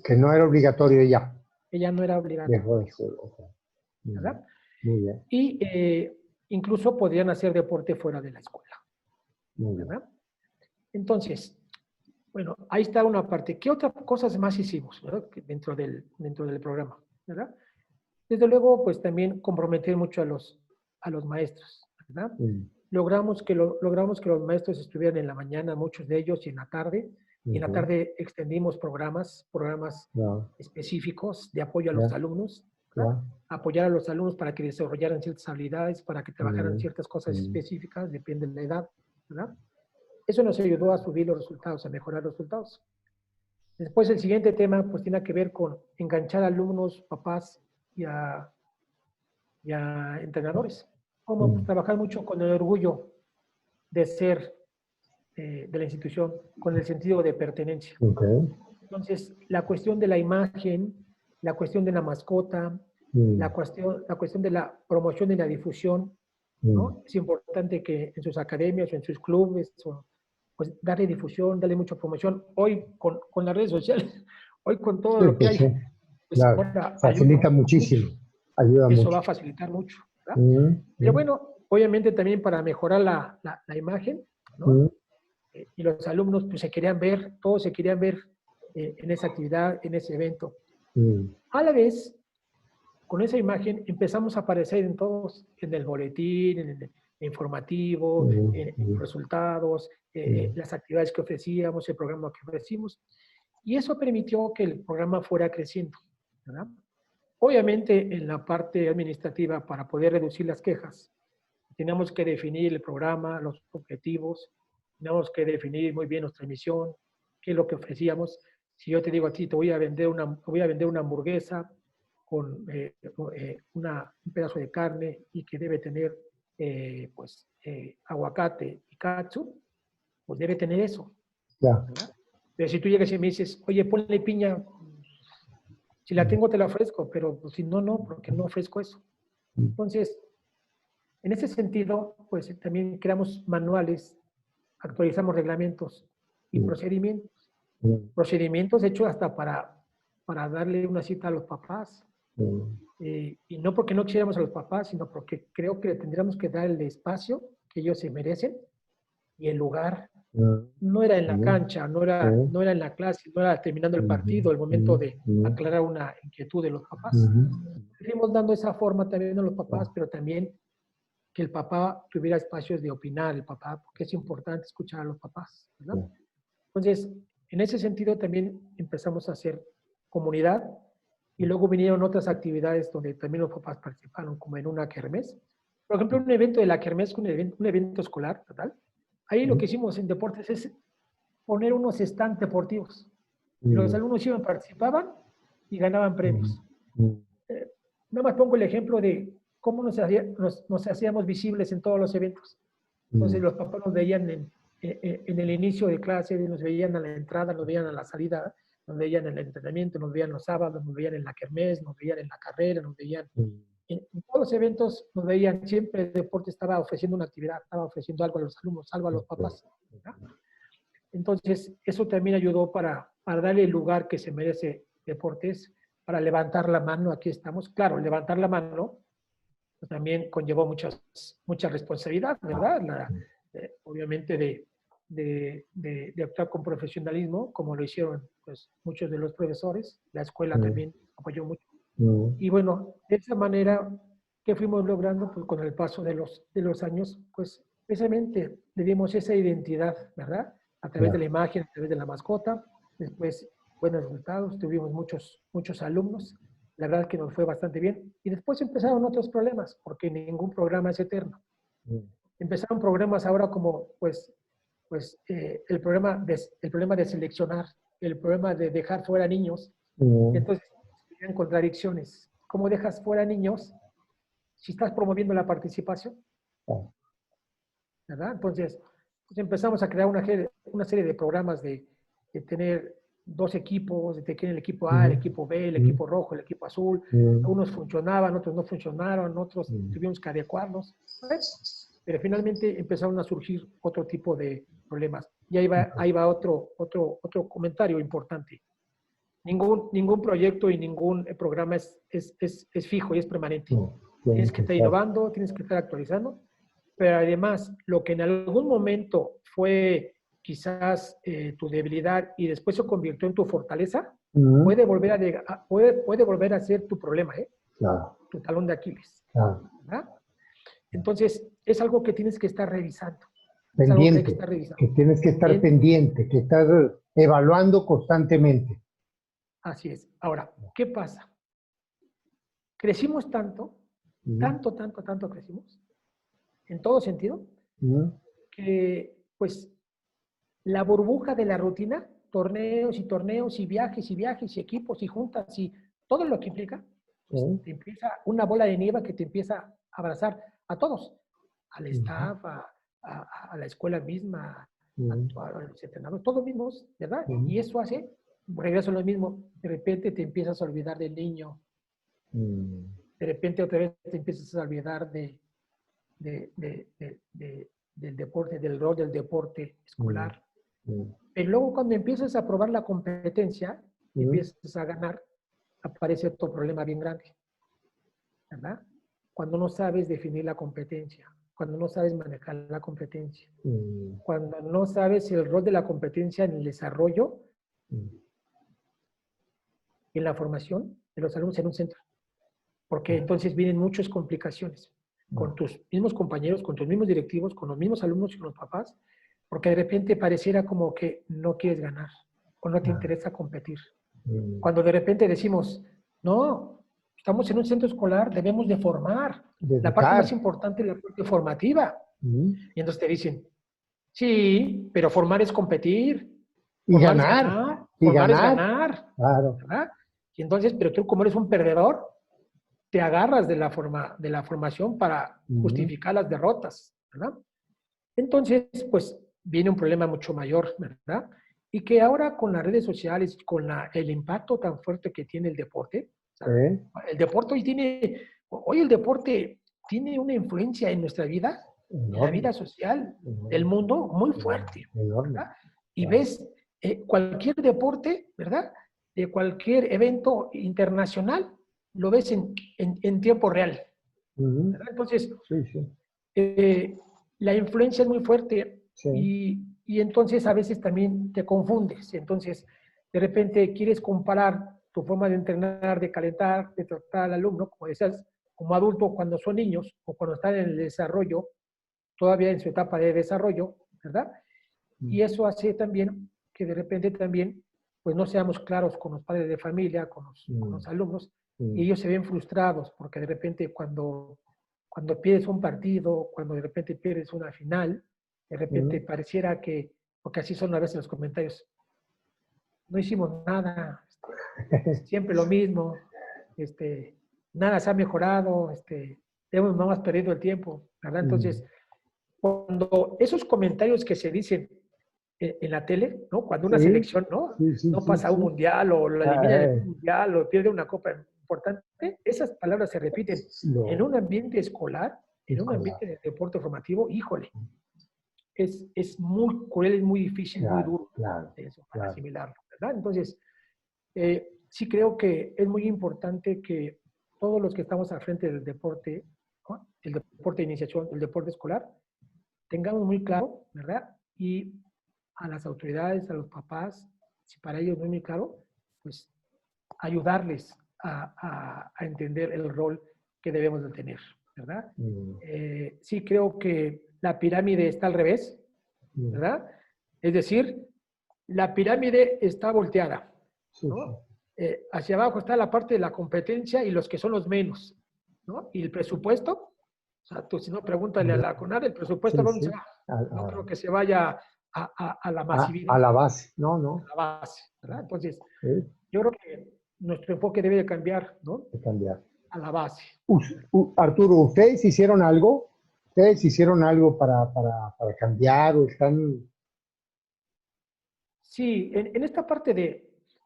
Que no era obligatorio ya. Ella no era obligada, Dejó de ser. ¿verdad? Muy bien. Y incluso podían hacer deporte fuera de la escuela, Muy bien. ¿verdad? Entonces, bueno, ahí está una parte. ¿Qué otras cosas más hicimos, ¿verdad? Dentro del programa, ¿verdad? Desde luego, pues también comprometer mucho a los maestros, ¿verdad? Logramos que los maestros estuvieran en la mañana, muchos de ellos, y en la tarde. Y en la tarde extendimos programas Ya. específicos de apoyo a los Ya. alumnos, ¿verdad? Apoyar a los alumnos para que desarrollaran ciertas habilidades, para que trabajaran ciertas cosas específicas, depende de la edad, ¿verdad? Eso nos ayudó a subir los resultados, a mejorar los resultados. Después el siguiente tema pues tiene que ver con enganchar a alumnos, papás y a entrenadores. Como trabajar mucho con el orgullo de ser de la institución, con el sentido de pertenencia. Entonces, la cuestión de la imagen, la cuestión de la mascota, la cuestión de la promoción y la difusión, ¿no? Es importante que en sus academias o en sus clubes, pues darle difusión, darle mucha promoción. Hoy con las redes sociales, hoy con todo Sí, lo que pues hay, sí, pues claro. ahora Facilita ayuda muchísimo. mucho. Ayuda Eso va mucho. a facilitar mucho, ¿verdad? Pero bueno, obviamente también para mejorar la imagen, ¿no? Y los alumnos pues se querían ver, todos se querían ver en esa actividad, en ese evento. A la vez, con esa imagen empezamos a aparecer en todos, en el boletín, en el informativo, en los resultados, las actividades que ofrecíamos, el programa que ofrecimos. Y eso permitió que el programa fuera creciendo, ¿verdad? Obviamente, en la parte administrativa, para poder reducir las quejas, teníamos que definir el programa, los objetivos, teníamos que definir muy bien nuestra misión, qué es lo que ofrecíamos. Si yo te digo a ti, te voy a vender una hamburguesa con un pedazo de carne y que debe tener aguacate y katsu, pues debe tener eso. Ya. Pero si tú llegas y me dices, oye, ponle piña, si la tengo te la ofrezco, pero pues, si no, no, porque no ofrezco eso. Entonces, en ese sentido, pues también creamos manuales, actualizamos reglamentos y procedimientos. Procedimientos hechos hasta para darle una cita a los papás. Y no porque no quisiéramos a los papás, sino porque creo que tendríamos que dar el espacio que ellos se merecen y el lugar. No era en la cancha, no era en la clase, no era terminando el partido, el momento de aclarar una inquietud de los papás. Seguimos dando esa forma también a los papás, pero también que el papá tuviera espacios de opinar, el papá, porque es importante escuchar a los papás, ¿verdad? Entonces, en ese sentido también empezamos a hacer comunidad y luego vinieron otras actividades donde también los papás participaron, como en una kermés. Por ejemplo, un evento de la kermés, un evento escolar, ¿verdad? Ahí lo que hicimos en deportes es poner unos stands deportivos. Los alumnos iban, participaban y ganaban premios. Nada más pongo el ejemplo de cómo nos hacíamos visibles en todos los eventos. Entonces los papás nos veían en el inicio de clase, nos veían a la entrada, nos veían a la salida, nos veían en el entrenamiento, nos veían los sábados, nos veían en la kermés, nos veían en la carrera, nos veían en todos los eventos, nos veían, siempre el deporte estaba ofreciendo una actividad, estaba ofreciendo algo a los alumnos, algo a los papás, ¿verdad? Entonces, eso también ayudó para darle el lugar que se merece deportes, para levantar la mano, aquí estamos. Claro, levantar la mano pues, también conllevó mucha responsabilidad, ¿verdad? Obviamente de actuar con profesionalismo, como lo hicieron pues, muchos de los profesores. La escuela también apoyó mucho. Y bueno, de esa manera que fuimos logrando pues, con el paso de los años, pues precisamente le dimos esa identidad, ¿verdad? A través de la imagen, a través de la mascota. Después, buenos resultados, tuvimos muchos alumnos. La verdad que nos fue bastante bien. Y después empezaron otros problemas, porque ningún programa es eterno. Empezaron problemas ahora como, el problema de seleccionar, el problema de dejar fuera niños. Entonces, eran contradicciones. ¿Cómo dejas fuera niños si estás promoviendo la participación? ¿Verdad? Entonces, pues empezamos a crear una serie de programas de tener dos equipos, de que el equipo A, el equipo B, el equipo rojo, el equipo azul. Unos funcionaban, otros no funcionaron, otros tuvimos que adecuarnos. Pero finalmente empezaron a surgir otro tipo de problemas. Y ahí va otro comentario importante. Ningún proyecto y ningún programa es fijo y es permanente. Tienes que estar innovando, tienes que estar actualizando, pero además lo que en algún momento fue quizás tu debilidad y después se convirtió en tu fortaleza, puede volver a ser tu problema, Claro. Tu talón de Aquiles. Claro. ¿Verdad? Entonces, es algo que tienes que estar revisando. Pendiente, que tienes que estar pendiente, que estás evaluando constantemente. Así es. Ahora, ¿qué pasa? Crecimos tanto crecimos, en todo sentido, que pues la burbuja de la rutina, torneos y torneos y viajes y viajes y equipos y juntas y todo lo que implica, pues, te empieza una bola de nieve que te empieza a abrazar a todos, al staff, a la escuela misma, a los entrenadores, todos mismos, ¿verdad? Y eso hace, regreso a lo mismo, de repente te empiezas a olvidar del niño, de repente otra vez te empiezas a olvidar del deporte, del rol del deporte escolar. Pero luego cuando empiezas a probar la competencia, empiezas a ganar, aparece otro problema bien grande, ¿verdad? Cuando no sabes definir la competencia, cuando no sabes manejar la competencia, cuando no sabes el rol de la competencia en el desarrollo, en la formación de los alumnos en un centro. Porque entonces vienen muchas complicaciones con tus mismos compañeros, con tus mismos directivos, con los mismos alumnos y con los papás, porque de repente pareciera como que no quieres ganar o no te interesa competir. Cuando de repente decimos, no, estamos en un centro escolar, debemos de formar. La parte más importante es la parte formativa. Y entonces te dicen, sí, pero formar es competir. Y ganar. Formar es ganar. Claro. ¿Verdad? Y entonces, pero tú como eres un perdedor, te agarras de la formación para justificar las derrotas, ¿verdad? Entonces, pues viene un problema mucho mayor, ¿verdad? Y que ahora con las redes sociales, con el impacto tan fuerte que tiene el deporte, el deporte hoy el deporte tiene una influencia en nuestra vida, en la vida social del mundo muy fuerte, ¿verdad? Y ves cualquier deporte, ¿verdad? De cualquier evento internacional, lo ves en tiempo real. ¿Verdad? Entonces, la influencia es muy fuerte y entonces a veces también te confundes. Entonces, de repente quieres comparar tu forma de entrenar, de calentar, de tratar al alumno, como decías, como adulto cuando son niños o cuando están en el desarrollo, todavía en su etapa de desarrollo, ¿verdad? Y eso hace también que de repente también pues no seamos claros con los padres de familia, con los alumnos, y ellos se ven frustrados porque de repente cuando pierdes un partido, cuando de repente pierdes una final, de repente pareciera que, porque así son a veces los comentarios, no hicimos nada, siempre lo mismo, nada se ha mejorado, hemos más perdido el tiempo, ¿verdad? Entonces, cuando esos comentarios que se dicen en la tele, ¿no? Cuando una selección no pasa a un mundial o lo eliminan en un mundial o pierde una copa importante, esas palabras se repiten en un ambiente escolar, en un ambiente de deporte formativo, híjole, es muy cruel, es muy difícil, muy duro eso, para asimilarlo, ¿verdad? Entonces, sí creo que es muy importante que todos los que estamos al frente del deporte, ¿no? El deporte de iniciación, el deporte escolar, tengamos muy claro, ¿verdad? Y a las autoridades, a los papás, si para ellos no es muy claro, pues ayudarles a entender el rol que debemos de tener, ¿verdad? Sí creo que la pirámide está al revés, ¿verdad? Es decir, la pirámide está volteada, ¿no? Hacia abajo está la parte de la competencia y los que son los menos, ¿no? Y el presupuesto, o sea, tú si no pregúntale a la CONADE, el presupuesto ¿dónde se va? No creo que se vaya a la masividad. A la base, no. A la base, ¿verdad? Entonces, yo creo que nuestro enfoque debe de cambiar, ¿no? De cambiar. A la base. Arturo, ¿ustedes hicieron algo? ¿Ustedes hicieron algo para cambiar o están...? Sí, en esta parte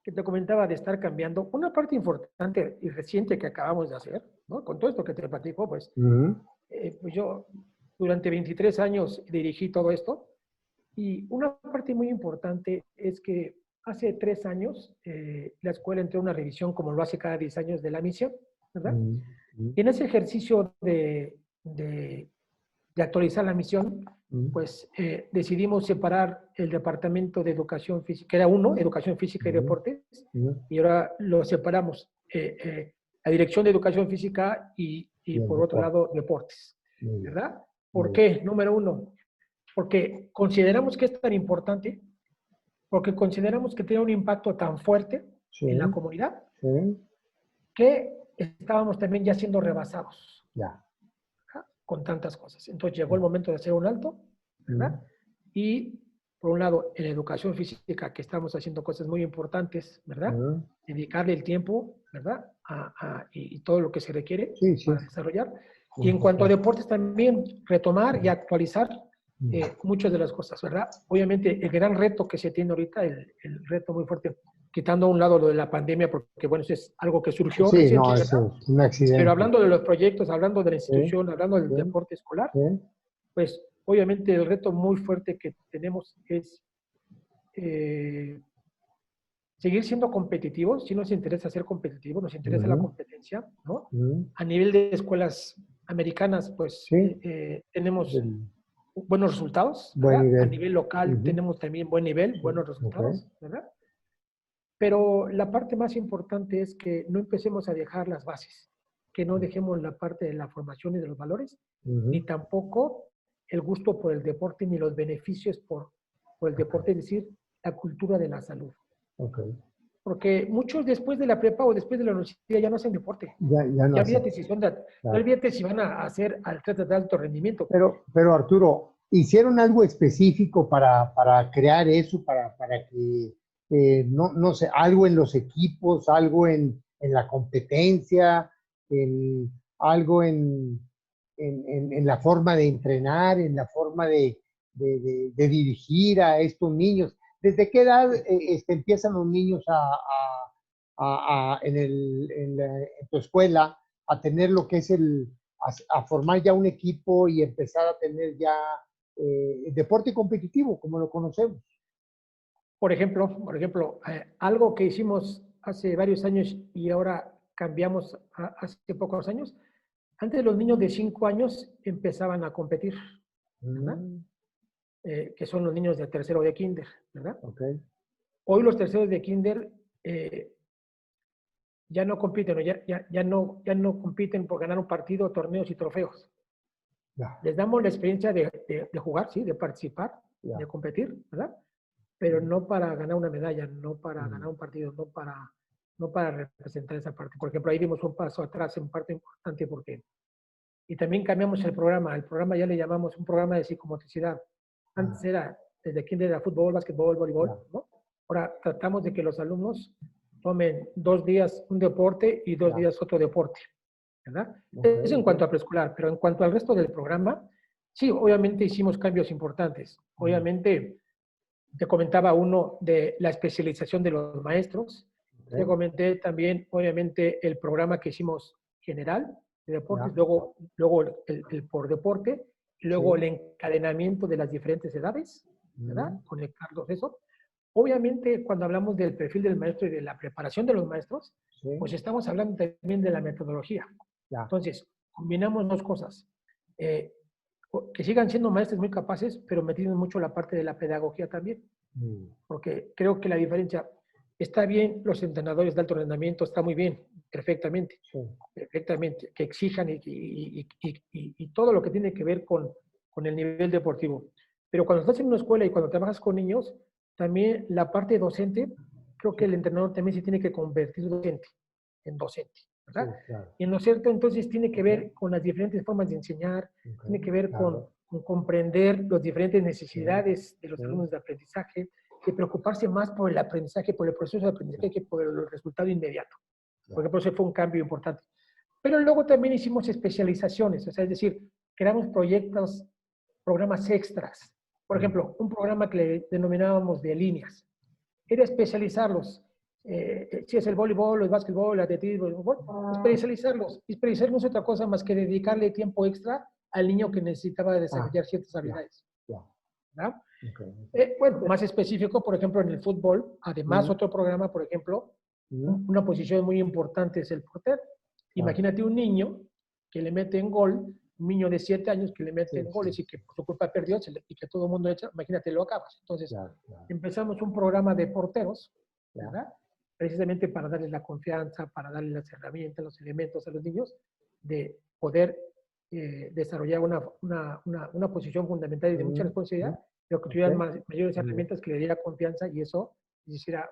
que te comentaba de estar cambiando, una parte importante y reciente que acabamos de hacer, ¿no? Con todo esto que te platico, pues, pues yo durante 23 años dirigí todo esto y una parte muy importante es que hace 3 años la escuela entró a una revisión como lo hace cada 10 años de la misión, ¿verdad? Y en ese ejercicio de actualizar la misión, pues decidimos separar el departamento de educación física, que era uno, educación física y deportes, y ahora lo separamos, la dirección de educación física y por otro lado deportes, ¿verdad? ¿Por qué? Número uno, porque consideramos que es tan importante, porque consideramos que tiene un impacto tan fuerte en la comunidad, que estábamos también ya siendo rebasados. Con tantas cosas. Entonces llegó el momento de hacer un alto, ¿verdad? Y por un lado, en educación física, que estamos haciendo cosas muy importantes, ¿verdad? Dedicarle el tiempo, ¿verdad? Y todo lo que se requiere para desarrollar. Y en cuanto a deportes también, retomar y actualizar muchas de las cosas, ¿verdad? Obviamente, el gran reto que se tiene ahorita, el reto muy fuerte, quitando a un lado lo de la pandemia, porque bueno, eso es algo que surgió recién, no, ¿verdad? es un accidente. Pero hablando de los proyectos, hablando de la institución, hablando del deporte escolar, pues obviamente el reto muy fuerte que tenemos es seguir siendo competitivos. Si nos interesa ser competitivos, nos interesa la competencia, ¿no? A nivel de escuelas americanas, pues tenemos buenos resultados, ¿verdad? A nivel local tenemos también buen nivel, buenos resultados, ¿verdad? Pero la parte más importante es que no empecemos a dejar las bases, que no dejemos la parte de la formación y de los valores, ni tampoco el gusto por el deporte, ni los beneficios por el deporte, es decir, la cultura de la salud. Porque muchos después de la prepa o después de la universidad ya no hacen deporte. Ya olvídate si son olvídate si van a hacer atletas de alto rendimiento. Pero Arturo, ¿hicieron algo específico para crear eso, para que no sé, algo en los equipos, algo en la competencia, algo en la forma de entrenar, en la forma de dirigir a estos niños? ¿Desde qué edad empiezan los niños en tu escuela a tener lo que es a formar ya un equipo y empezar a tener ya deporte competitivo, como lo conocemos? Por ejemplo, algo que hicimos hace varios años y ahora cambiamos hace pocos años. Antes los niños de 5 años empezaban a competir, ¿verdad? Que son los niños de tercero de kinder, ¿verdad? Hoy los terceros de kinder ya no compiten, ya no compiten por ganar un partido, torneos y trofeos. Les damos la experiencia de jugar, sí, de participar, de competir, ¿verdad? Pero no para ganar una medalla, no para ganar un partido, no para representar esa parte. Por ejemplo, ahí dimos un paso atrás en parte importante porque... Y también cambiamos el programa ya le llamamos un programa de psicomotricidad. Antes era, desde kinder era fútbol, básquetbol, voleibol, ¿no? Ahora tratamos de que los alumnos tomen 2 días un deporte y 2 días otro deporte, ¿verdad? Eso en cuanto a preescolar, pero en cuanto al resto del programa, sí, obviamente hicimos cambios importantes. Obviamente, te comentaba uno de la especialización de los maestros. Te comenté también, obviamente, el programa que hicimos general de deportes, luego el por deporte, y luego el encadenamiento de las diferentes edades, ¿verdad? Conectarlos eso. Obviamente, cuando hablamos del perfil del maestro y de la preparación de los maestros, pues estamos hablando también de la metodología. Entonces, combinamos 2 cosas. Que sigan siendo maestros muy capaces, pero metiendo mucho la parte de la pedagogía también. Porque creo que la diferencia, está bien los entrenadores de alto rendimiento, está muy bien, perfectamente, perfectamente, que exijan y todo lo que tiene que ver con el nivel deportivo. Pero cuando estás en una escuela y cuando trabajas con niños, también la parte docente, creo que el entrenador también se tiene que convertir en docente, ¿verdad? Y en lo cierto, entonces, tiene que ver con las diferentes formas de enseñar, tiene que ver con comprender las diferentes necesidades de los alumnos de aprendizaje, de preocuparse más por el aprendizaje, por el proceso de aprendizaje, que por el resultado inmediato. Por ejemplo, ese fue un cambio importante. Pero luego también hicimos especializaciones, o sea, es decir, creamos proyectos, programas extras. Por ejemplo, un programa que le denominábamos de líneas. Era especializarlos si es el voleibol, el básquetbol, el atletismo, el fútbol, especializarlos. Especializar no es otra cosa más que dedicarle tiempo extra al niño que necesitaba desarrollar ciertas habilidades. ¿Verdad? Bueno, más específico, por ejemplo, en el fútbol, además otro programa, por ejemplo, una posición muy importante es el portero. Imagínate un niño que le mete en gol, un niño de 7 años que le mete en goles y que por su culpa perdió y que todo el mundo echa, imagínate, lo acabas. Entonces, empezamos un programa de porteros, ¿verdad? Precisamente para darles la confianza, para darles las herramientas, los elementos a los niños de poder desarrollar una posición fundamental y de mucha responsabilidad, pero que tuvieran mayores herramientas que le diera confianza y eso quisiera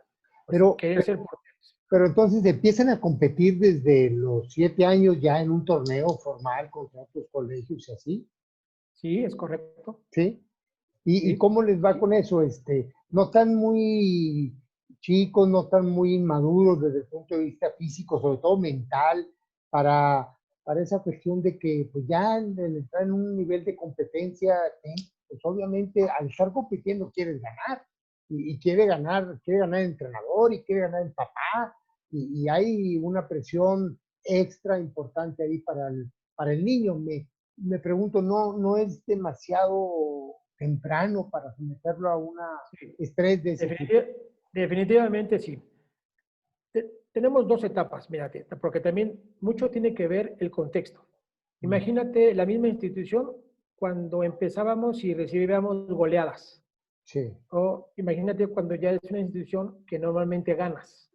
pues, querer ser porteros. Pero entonces empiezan a competir desde los 7 años ya en un torneo formal contra otros colegios y así. Sí, es correcto. ¿Sí? ¿Y cómo les va con eso? ¿No están muy chicos, no están muy inmaduros desde el punto de vista físico, sobre todo mental, para esa cuestión de que pues ya entrar en un nivel de competencia, pues obviamente al estar compitiendo quieres ganar y quiere ganar el entrenador y quiere ganar el papá y hay una presión extra importante ahí para el niño. Me pregunto, ¿no es demasiado temprano para someterlo a un estrés de ese tipo? Definitivamente sí. Tenemos 2 etapas, mírate, porque también mucho tiene que ver el contexto. Imagínate la misma institución cuando empezábamos y recibíamos goleadas. Sí. O imagínate cuando ya es una institución que normalmente ganas.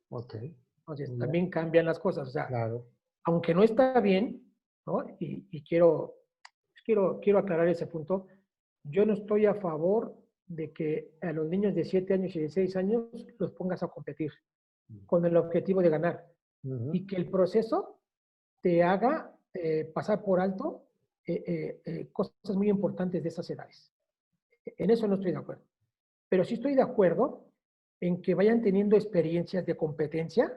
Entonces, también cambian las cosas. O sea, aunque no está bien, ¿no? Y quiero aclarar ese punto, yo no estoy a favor de que a los niños de 7 años y de 6 años los pongas a competir con el objetivo de ganar. Y que el proceso te haga pasar por alto cosas muy importantes de esas edades. En eso no estoy de acuerdo. Pero sí estoy de acuerdo en que vayan teniendo experiencias de competencia,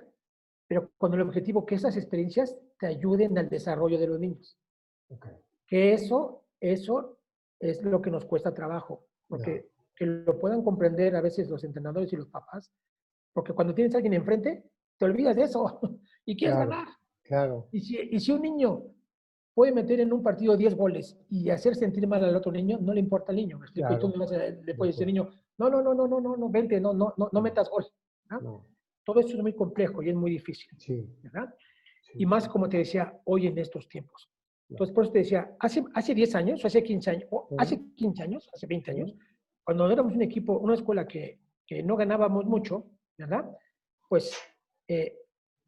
pero con el objetivo que esas experiencias te ayuden al desarrollo de los niños. Que eso es lo que nos cuesta trabajo, porque que lo puedan comprender a veces los entrenadores y los papás, porque cuando tienes a alguien enfrente, te olvidas de eso y quieres ganar. Y si un niño puede meter en un partido 10 goles y hacer sentir mal al otro niño, no le importa al niño. ¿Me explico? Y tú le puedes decir al niño, no, vente, no metas gol. Todo eso es muy complejo y es muy difícil. ¿Verdad? Y más, como te decía, hoy en estos tiempos. Entonces, por eso te decía, hace 10 años, hace 15 años, hace 15 años, hace 20 años, cuando éramos un equipo, una escuela que no ganábamos mucho, ¿verdad? Pues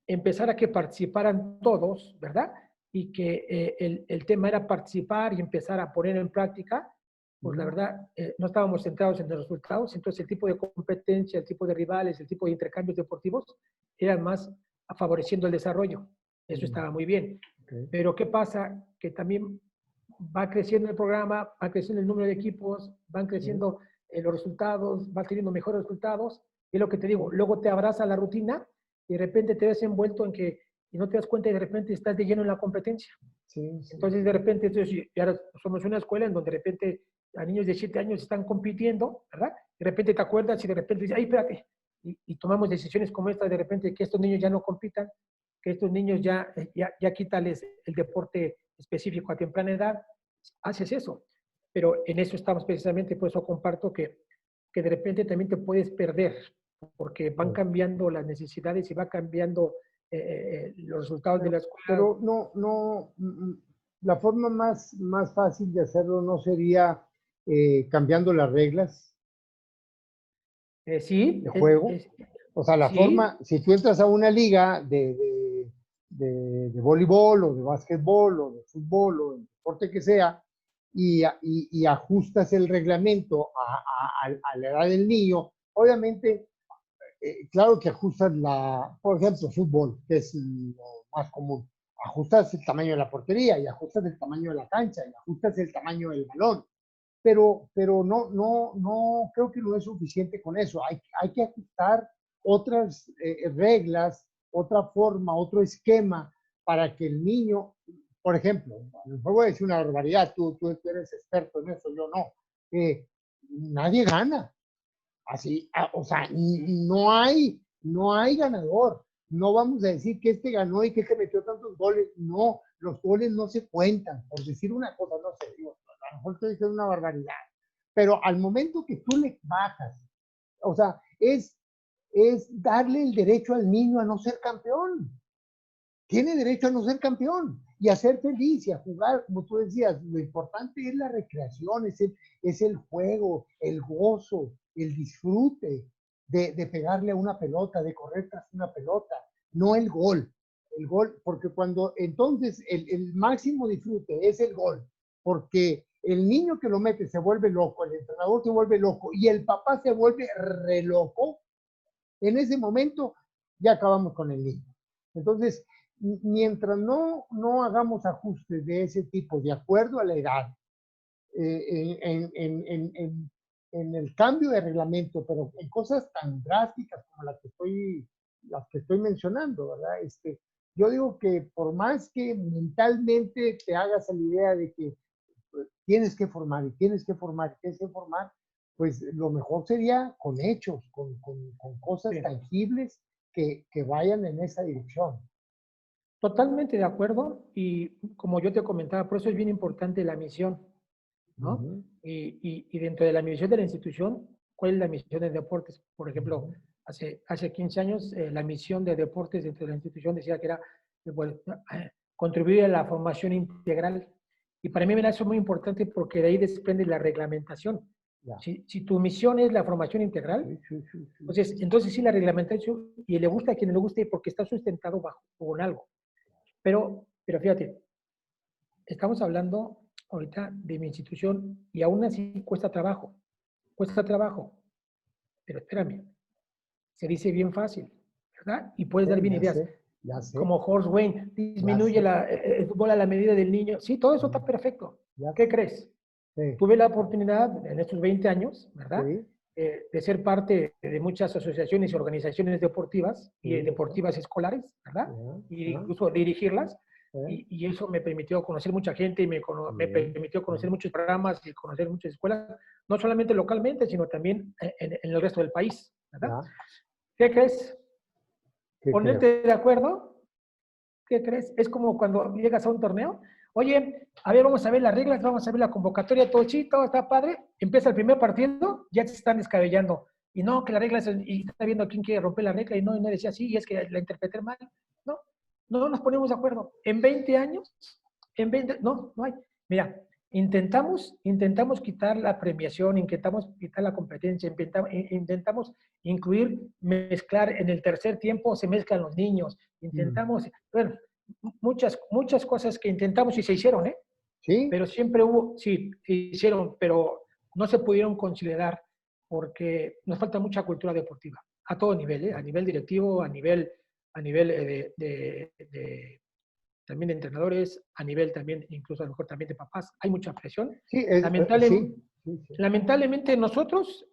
empezar a que participaran todos, ¿verdad? Y que el tema era participar y empezar a poner en práctica, pues la verdad, no estábamos centrados en los resultados, entonces el tipo de competencia, el tipo de rivales, el tipo de intercambios deportivos, eran más favoreciendo el desarrollo. Eso estaba muy bien. Pero ¿qué pasa? Que también va creciendo el programa, va creciendo el número de equipos, van creciendo los resultados, vas teniendo mejores resultados, y es lo que te digo, luego te abraza la rutina y de repente te ves envuelto en que y no te das cuenta y de repente estás de lleno en la competencia. Entonces de repente, y ahora somos una escuela en donde de repente a niños de 7 años están compitiendo, ¿verdad? De repente te acuerdas y de repente dices, ay, espérate, y tomamos decisiones como esta de repente que estos niños ya no compitan, que estos niños ya quítales el deporte específico a temprana edad, haces eso. Pero en eso estamos precisamente, por eso comparto que de repente también te puedes perder, porque van cambiando las necesidades y va cambiando los resultados de la escuela. Pero la forma más fácil de hacerlo no sería cambiando las reglas sí, de juego. O sea, la forma, si tú entras a una liga de voleibol o de básquetbol o de fútbol o el deporte que sea, y ajustas el reglamento a la edad del niño, obviamente, claro que ajustas por ejemplo, fútbol, que es lo más común. Ajustas el tamaño de la portería y ajustas el tamaño de la cancha y ajustas el tamaño del balón. Pero no creo que no es suficiente con eso. Hay que ajustar otras reglas, otra forma, otro esquema para que el niño, por ejemplo, me voy a decir una barbaridad, tú eres experto en eso, yo no. Nadie gana. Así, o sea, no hay No hay ganador. No vamos a decir que este ganó y que este metió tantos goles. No, los goles no se cuentan. Por decir una cosa, no sé, digo, a lo mejor estoy diciendo una barbaridad. Pero al momento que tú le bajas, o sea, es darle el derecho al niño a no ser campeón. Tiene derecho a no ser campeón y a ser feliz y a jugar, como tú decías, lo importante es la recreación, es el juego, el gozo, el disfrute de pegarle a una pelota, de correr tras una pelota, no el gol. El gol, porque cuando entonces el máximo disfrute es el gol, porque el niño que lo mete se vuelve loco, el entrenador se vuelve loco y el papá se vuelve re loco, en ese momento ya acabamos con el niño. Entonces, mientras no hagamos ajustes de ese tipo, de acuerdo a la edad, en el cambio de reglamento, pero en cosas tan drásticas como las que estoy mencionando, ¿verdad? Yo digo que por más que mentalmente te hagas a la idea de que tienes que formar y tienes que formar y tienes que formar, pues lo mejor sería con hechos, con cosas Sí. tangibles que vayan en esa dirección. Totalmente de acuerdo y como yo te comentaba, por eso es bien importante la misión, ¿no? Uh-huh. Y dentro de la misión de la institución, ¿cuál es la misión de deportes? Por ejemplo, Uh-huh. hace 15 años la misión de deportes dentro de la institución decía que era bueno, contribuir a la formación integral. Y para mí me eso muy importante porque de ahí desprende la reglamentación. Yeah. Si tu misión es la formación integral, entonces sí la reglamentación, y le gusta a quien le guste porque está sustentado bajo con algo. Pero fíjate, estamos hablando ahorita de mi institución y aún así cuesta trabajo, pero espérame, se dice bien fácil, ¿verdad? Y puedes dar bien ideas. Ya sé. Como Horst Wayne, disminuye el fútbol a la medida del niño. Sí, todo eso está perfecto. ¿Qué crees? Sí. Tuve la oportunidad en estos 20 años, ¿verdad? Sí. De ser parte de muchas asociaciones y organizaciones deportivas y Sí, deportivas escolares, ¿verdad? Y incluso dirigirlas. Y eso me permitió conocer mucha gente y me permitió conocer muchos programas y conocer muchas escuelas, no solamente localmente, sino también en el resto del país, ¿verdad? ¿Qué crees? ¿Ponerte de acuerdo? ¿Qué crees? Es como cuando llegas a un torneo. Oye, a ver, vamos a ver las reglas, vamos a ver la convocatoria, todo chido, está padre. Empieza el primer partido, ya se están descabellando. Y no, que las reglas, y está viendo quién quiere romper la regla, y no decía así, y es que la interpreté mal. No, no nos ponemos de acuerdo. En 20 años, no hay. Mira, intentamos quitar la premiación, intentamos quitar la competencia, intentamos incluir, mezclar en el tercer tiempo, se mezclan los niños, intentamos, bueno, muchas cosas que intentamos y se hicieron, ¿eh? Sí. Pero siempre hubo, sí, se hicieron, pero no se pudieron considerar porque nos falta mucha cultura deportiva, a todo nivel, ¿eh? A nivel directivo, a nivel también de entrenadores, a nivel también, incluso a lo mejor también de papás, hay mucha presión. Sí, Lamentablemente nosotros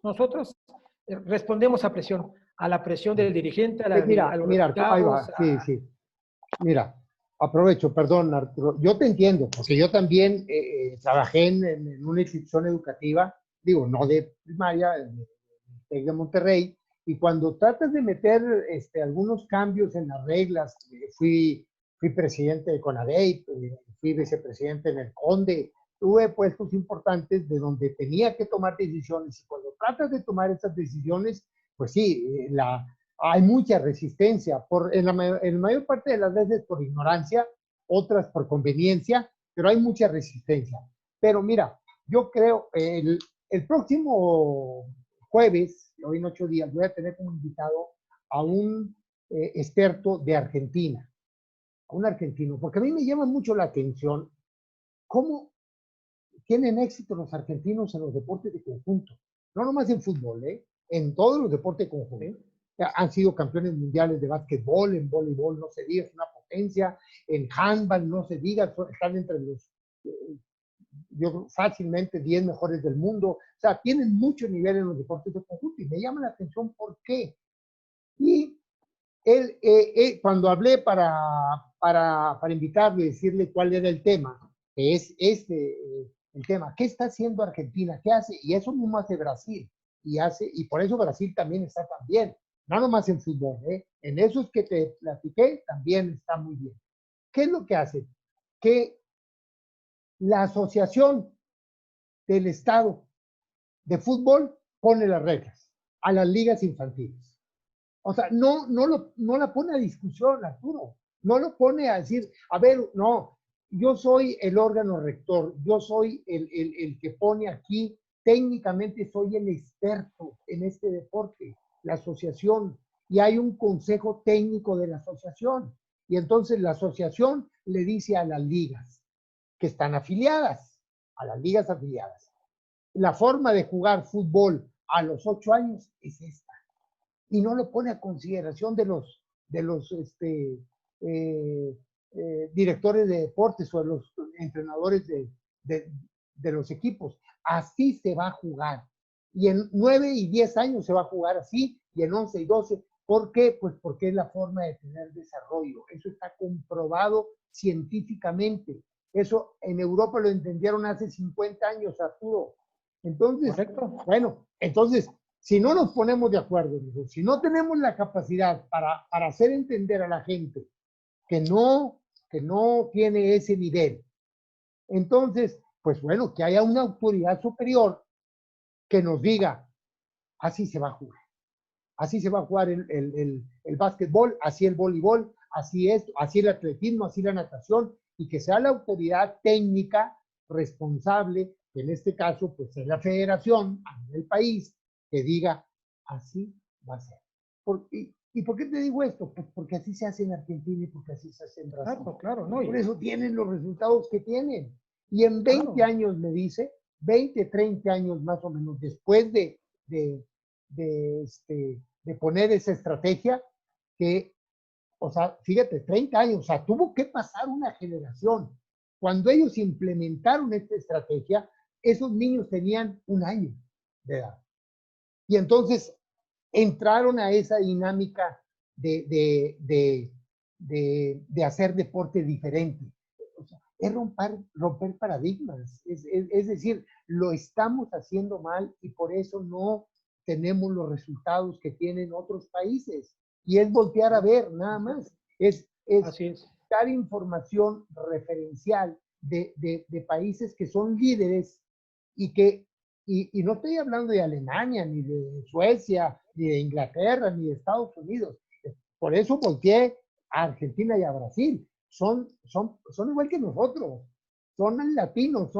respondemos a la presión del dirigente, a los mira, ahí va, resultados. sí. Mira, aprovecho, perdón, Arturo. Yo te entiendo, porque yo también trabajé en una institución educativa, digo, no de primaria, de Monterrey, y cuando tratas de meter algunos cambios en las reglas, fui presidente de CONADEIP, fui vicepresidente en el CONDE, tuve puestos importantes de donde tenía que tomar decisiones, y cuando tratas de tomar esas decisiones, pues sí, hay mucha resistencia, en la mayor parte de las veces por ignorancia, otras por conveniencia, pero hay mucha resistencia. Pero mira, yo creo, el próximo jueves, hoy en 8 días, voy a tener como invitado a un experto de Argentina, a un argentino, porque a mí me llama mucho la atención cómo tienen éxito los argentinos en los deportes de conjunto, no nomás en fútbol, en todos los deportes de conjunto. ¿Sí? Han sido campeones mundiales de básquetbol, en voleibol no se diga, es una potencia, en handball no se diga, están entre los, yo fácilmente 10 mejores del mundo, o sea, tienen mucho nivel en los deportes de conjunto y me llama la atención por qué. Y él, cuando hablé para invitarlo y decirle cuál era el tema, que es el tema, ¿qué está haciendo Argentina? ¿Qué hace? Y eso mismo hace Brasil. Y por eso Brasil también está tan bien. no nomás en fútbol, en esos que te platiqué también está muy bien. ¿Qué es lo que hacen? Que la asociación del Estado de fútbol pone las reglas a las ligas infantiles. O sea, no la pone a discusión, Arturo. No lo pone a decir, a ver, no, yo soy el órgano rector, yo soy el que pone aquí, técnicamente soy el experto en este deporte, la asociación, y hay un consejo técnico de la asociación. Y entonces la asociación le dice a las ligas que están afiliadas, a las ligas afiliadas, la forma de jugar fútbol a los 8 años es esta. Y no lo pone a consideración de los directores de deportes o de los entrenadores de los equipos. Así se va a jugar. Y en 9 y 10 años se va a jugar así, y en 11 y 12. ¿Por qué? Pues porque es la forma de tener desarrollo. Eso está comprobado científicamente. Eso en Europa lo entendieron hace 50 años, Arturo. Entonces, Correcto. bueno, entonces, si no nos ponemos de acuerdo, si no tenemos la capacidad para hacer entender a la gente que no tiene ese nivel, entonces, pues bueno, que haya una autoridad superior que nos diga, así se va a jugar. Así se va a jugar el básquetbol, así el voleibol, así esto, así el atletismo, así la natación, y que sea la autoridad técnica responsable, que en este caso pues es la federación a nivel país, que diga, así va a ser. ¿Y por qué te digo esto? Pues porque así se hace en Argentina y porque así se hace en Brasil. Claro, claro, ¿no? Por eso tienen los resultados que tienen. Y en 20 Claro. años, me dice, 20, 30 años más o menos después de poner esa estrategia, que, o sea, fíjate, 30 años, o sea, tuvo que pasar una generación. Cuando ellos implementaron esta estrategia, esos niños tenían 1 año de edad. Y entonces entraron a esa dinámica de hacer deporte diferente. O sea, es romper paradigmas. Es decir, lo estamos haciendo mal y por eso no tenemos los resultados que tienen otros países. Y es voltear a ver, nada más. Es dar información referencial de países que son líderes y que, y no estoy hablando de Alemania, ni de Suecia, ni de Inglaterra, ni de Estados Unidos. Por eso volteé a Argentina y a Brasil. Son igual que nosotros. Son latinos,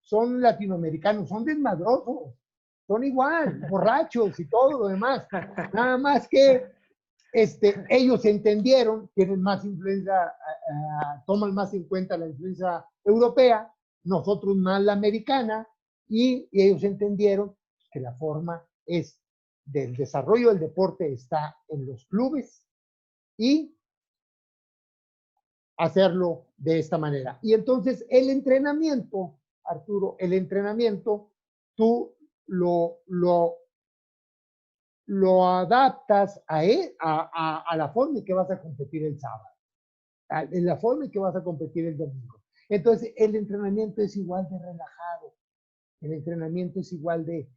son latinoamericanos, son desmadrosos. Son igual, borrachos y todo lo demás. Nada más que ellos entendieron, tienen más influencia, toman más en cuenta la influencia europea, nosotros más la americana, y ellos entendieron que la forma es del desarrollo del deporte está en los clubes y hacerlo de esta manera. Y entonces el entrenamiento, Arturo, el entrenamiento, tú lo adaptas a la forma en que vas a competir el sábado, en la forma en que vas a competir el domingo. Entonces, el entrenamiento es igual de relajado, el entrenamiento es igual de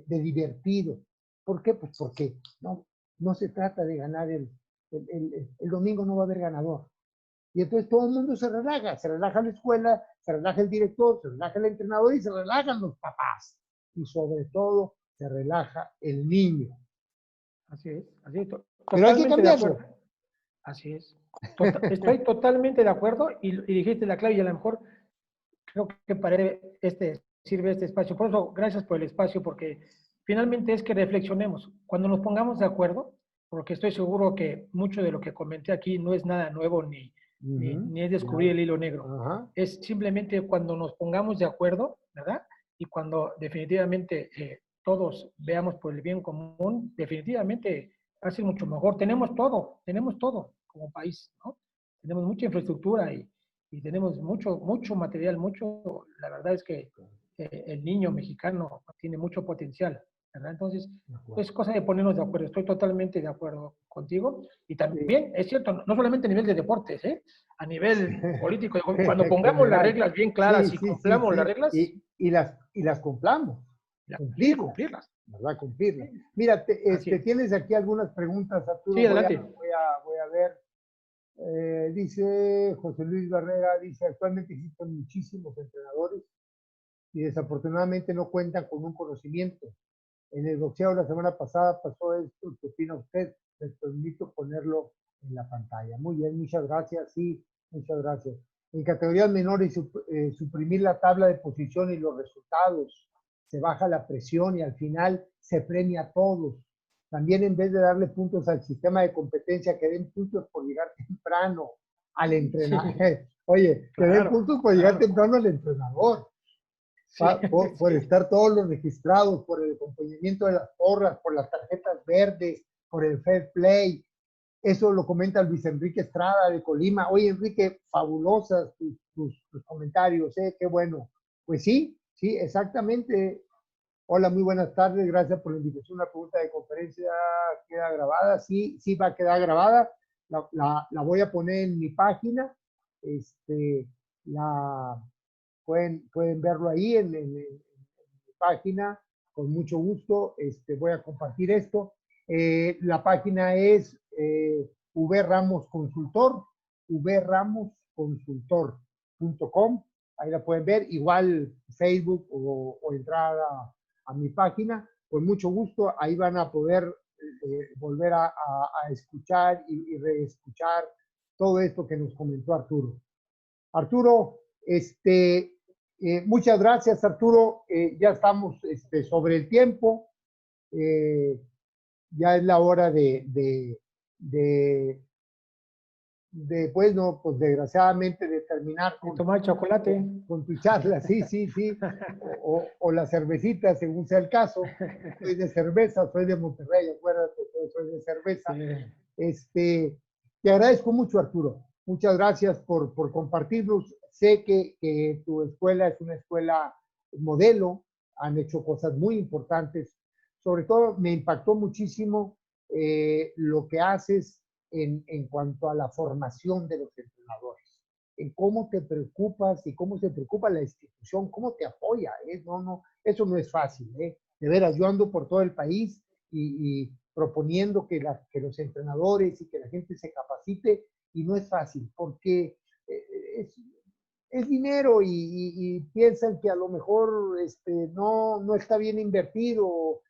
divertido. ¿Por qué? Pues porque no se trata de ganar el domingo, no va a haber ganador. Y entonces todo el mundo se relaja la escuela, se relaja el director, se relaja el entrenador y se relajan los papás. Y sobre todo, se relaja el niño. Así es, así es. Pero hay que cambiarlo. Así es. Estoy totalmente de acuerdo y dijiste la clave y a lo mejor creo que para sirve este espacio. Por eso, gracias por el espacio, porque finalmente es que reflexionemos. Cuando nos pongamos de acuerdo, porque estoy seguro que mucho de lo que comenté aquí no es nada nuevo ni es descubrir el hilo negro. Es simplemente cuando nos pongamos de acuerdo, ¿verdad? Y cuando definitivamente todos veamos por el bien común, definitivamente va a ser mucho mejor. Tenemos todo como país, ¿no? Tenemos mucha infraestructura y tenemos mucho material, la verdad es que el niño mexicano tiene mucho potencial, ¿verdad? Entonces, es cosa de ponernos de acuerdo, estoy totalmente de acuerdo contigo, y también es cierto, no solamente a nivel de deportes, a nivel político, cuando pongamos las reglas bien claras y cumplamos las reglas. Y las cumplamos. cumplirlas. ¿Verdad? Cumplirlas. Mira, tienes aquí algunas preguntas, Arturo. Sí, adelante. Voy a ver. Dice José Luis Barrera, dice, actualmente existen muchísimos entrenadores y desafortunadamente no cuentan con un conocimiento. En el boxeo la semana pasada pasó esto. ¿Qué opina usted? Les permito ponerlo en la pantalla. Muy bien, muchas gracias. Sí, muchas gracias. En categorías menores, suprimir la tabla de posición y los resultados. Se baja la presión y al final se premia a todos. También en vez de darle puntos al sistema de competencia, que den puntos por llegar temprano al entrenador. Sí. Oye, claro, que den puntos por llegar temprano al entrenador. Sí, por estar todos los registrados, por el acompañamiento de las porras, por las tarjetas verdes, por el fair play. Eso lo comenta Luis Enrique Estrada de Colima. Oye, Enrique, fabulosas tus comentarios, qué bueno. Pues sí, exactamente. Hola, muy buenas tardes, gracias por la invitación. Una pregunta de conferencia queda grabada. Sí, va a quedar grabada. La voy a poner en mi página. Pueden verlo ahí en mi página. Con mucho gusto voy a compartir esto. La página es V Ramos Consultor, vramosconsultor.com. Ahí la pueden ver. Igual Facebook o entrar a mi página. Con mucho gusto. Ahí van a poder volver a escuchar y reescuchar todo esto que nos comentó Arturo. Arturo, muchas gracias, Arturo. Ya estamos sobre el tiempo. Ya es la hora pues desgraciadamente de terminar con tomar chocolate. Con tu charla, sí. o la cervecita, según sea el caso. Soy de cerveza, soy de Monterrey, acuérdate, soy de cerveza. Sí. Te agradezco mucho, Arturo. Muchas gracias por compartirnos. Sé que tu escuela es una escuela modelo, han hecho cosas muy importantes. Sobre todo me impactó muchísimo lo que haces en cuanto a la formación de los entrenadores, en cómo te preocupas y cómo se preocupa la institución, cómo te apoya. Eso no es fácil. De veras, yo ando por todo el país y proponiendo que los entrenadores y que la gente se capacite, y no es fácil porque es dinero y piensan que a lo mejor no está bien invertido.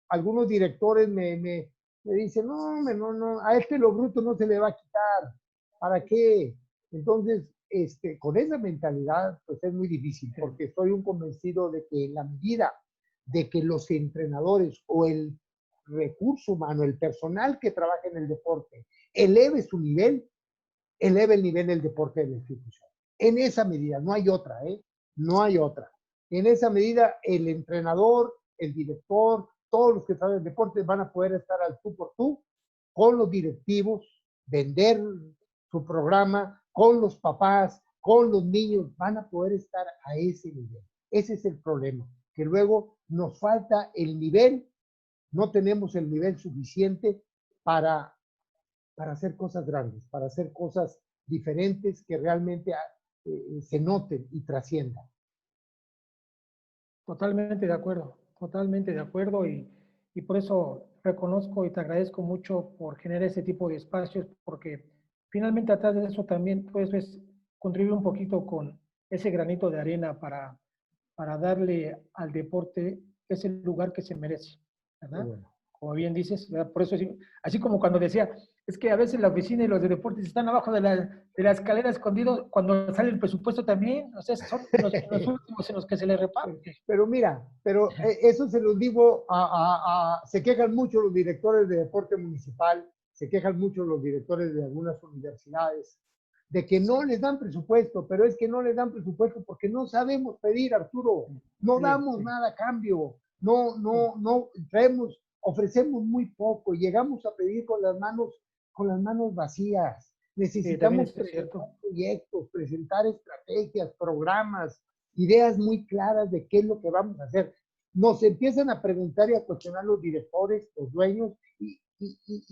Algunos directores me dicen, no, a lo bruto no se le va a quitar. ¿Para qué? Entonces, con esa mentalidad, pues es muy difícil, porque estoy un convencido de que en la medida de que los entrenadores o el recurso humano, el personal que trabaja en el deporte, eleve su nivel, eleve el nivel del deporte de la institución. En esa medida, no hay otra, no hay otra. En esa medida, el entrenador, el director, todos los que saben deporte van a poder estar al tú por tú con los directivos, vender su programa, con los papás, con los niños, van a poder estar a ese nivel. Ese es el problema, que luego nos falta el nivel, no tenemos el nivel suficiente para hacer cosas grandes, para hacer cosas diferentes que realmente se noten y trasciendan. Totalmente de acuerdo y por eso reconozco y te agradezco mucho por generar ese tipo de espacios, porque finalmente atrás de eso también pues contribuir un poquito con ese granito de arena para darle al deporte ese lugar que se merece, ¿verdad? Bueno. Como bien dices, ¿verdad? Por eso así como cuando decía, es que a veces la oficina y los de deportes están abajo de la escalera escondidos cuando sale el presupuesto también, o sea, son los últimos en los que se les reparte. Pero mira, eso se los digo, se quejan mucho los directores de deporte municipal, se quejan mucho los directores de algunas universidades, de que no les dan presupuesto, pero es que no les dan presupuesto porque no sabemos pedir, Arturo, no damos nada a cambio, no traemos, ofrecemos muy poco, llegamos a pedir con las manos vacías. Necesitamos presentar proyectos, presentar estrategias, programas, ideas muy claras de qué es lo que vamos a hacer. Nos empiezan a preguntar y a cuestionar los directores, los dueños, y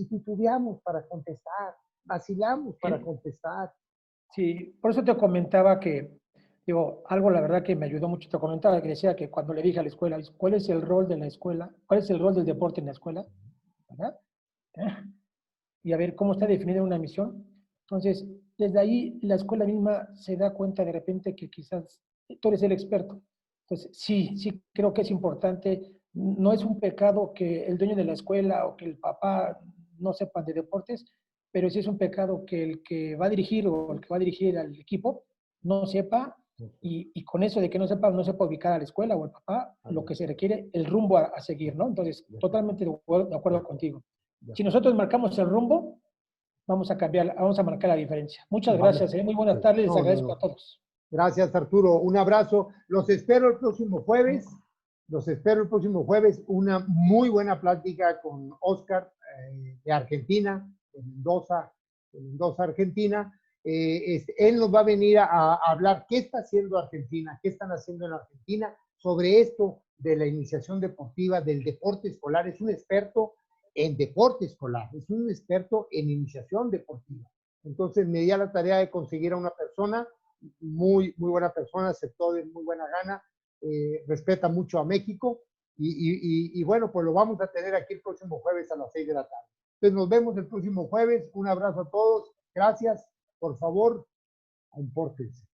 titubeamos para contestar, vacilamos para contestar. Sí, por eso te comentaba que Digo, algo la verdad que me ayudó mucho, te comentaba que decía que cuando le dije a la escuela, ¿cuál es el rol de la escuela? ¿Cuál es el rol del deporte en la escuela? ¿Verdad? Y a ver cómo está definida una misión. Entonces, desde ahí la escuela misma se da cuenta de repente que quizás tú eres el experto. Entonces, sí, sí creo que es importante. No es un pecado que el dueño de la escuela o que el papá no sepan de deportes, pero sí es un pecado que el que va a dirigir o el que va a dirigir al equipo no sepa y con eso de que no sepa, no sepa ubicar a la escuela o al papá, lo que se requiere, el rumbo a seguir, ¿no? Entonces, totalmente de acuerdo contigo. Si nosotros marcamos el rumbo, vamos a cambiar, vamos a marcar la diferencia. Muchas Vamos. gracias, muy buenas tardes, les No, no, agradezco a no. todos. Gracias, Arturo. Un abrazo. Los espero el próximo jueves. Los espero el próximo jueves. Una muy buena plática con Oscar de Argentina, de Mendoza, Argentina. Él nos va a venir a hablar qué está haciendo Argentina, qué están haciendo en Argentina sobre esto de la iniciación deportiva, del deporte escolar. Es un experto en deporte escolar, es un experto en iniciación deportiva. Entonces me di a la tarea de conseguir a una persona muy buena persona, aceptó de muy buena gana, respeta mucho a México y bueno, pues lo vamos a tener aquí el próximo jueves a las 6 de la tarde. Entonces nos vemos el próximo jueves. Un abrazo a todos. Gracias. Por favor, compórtense.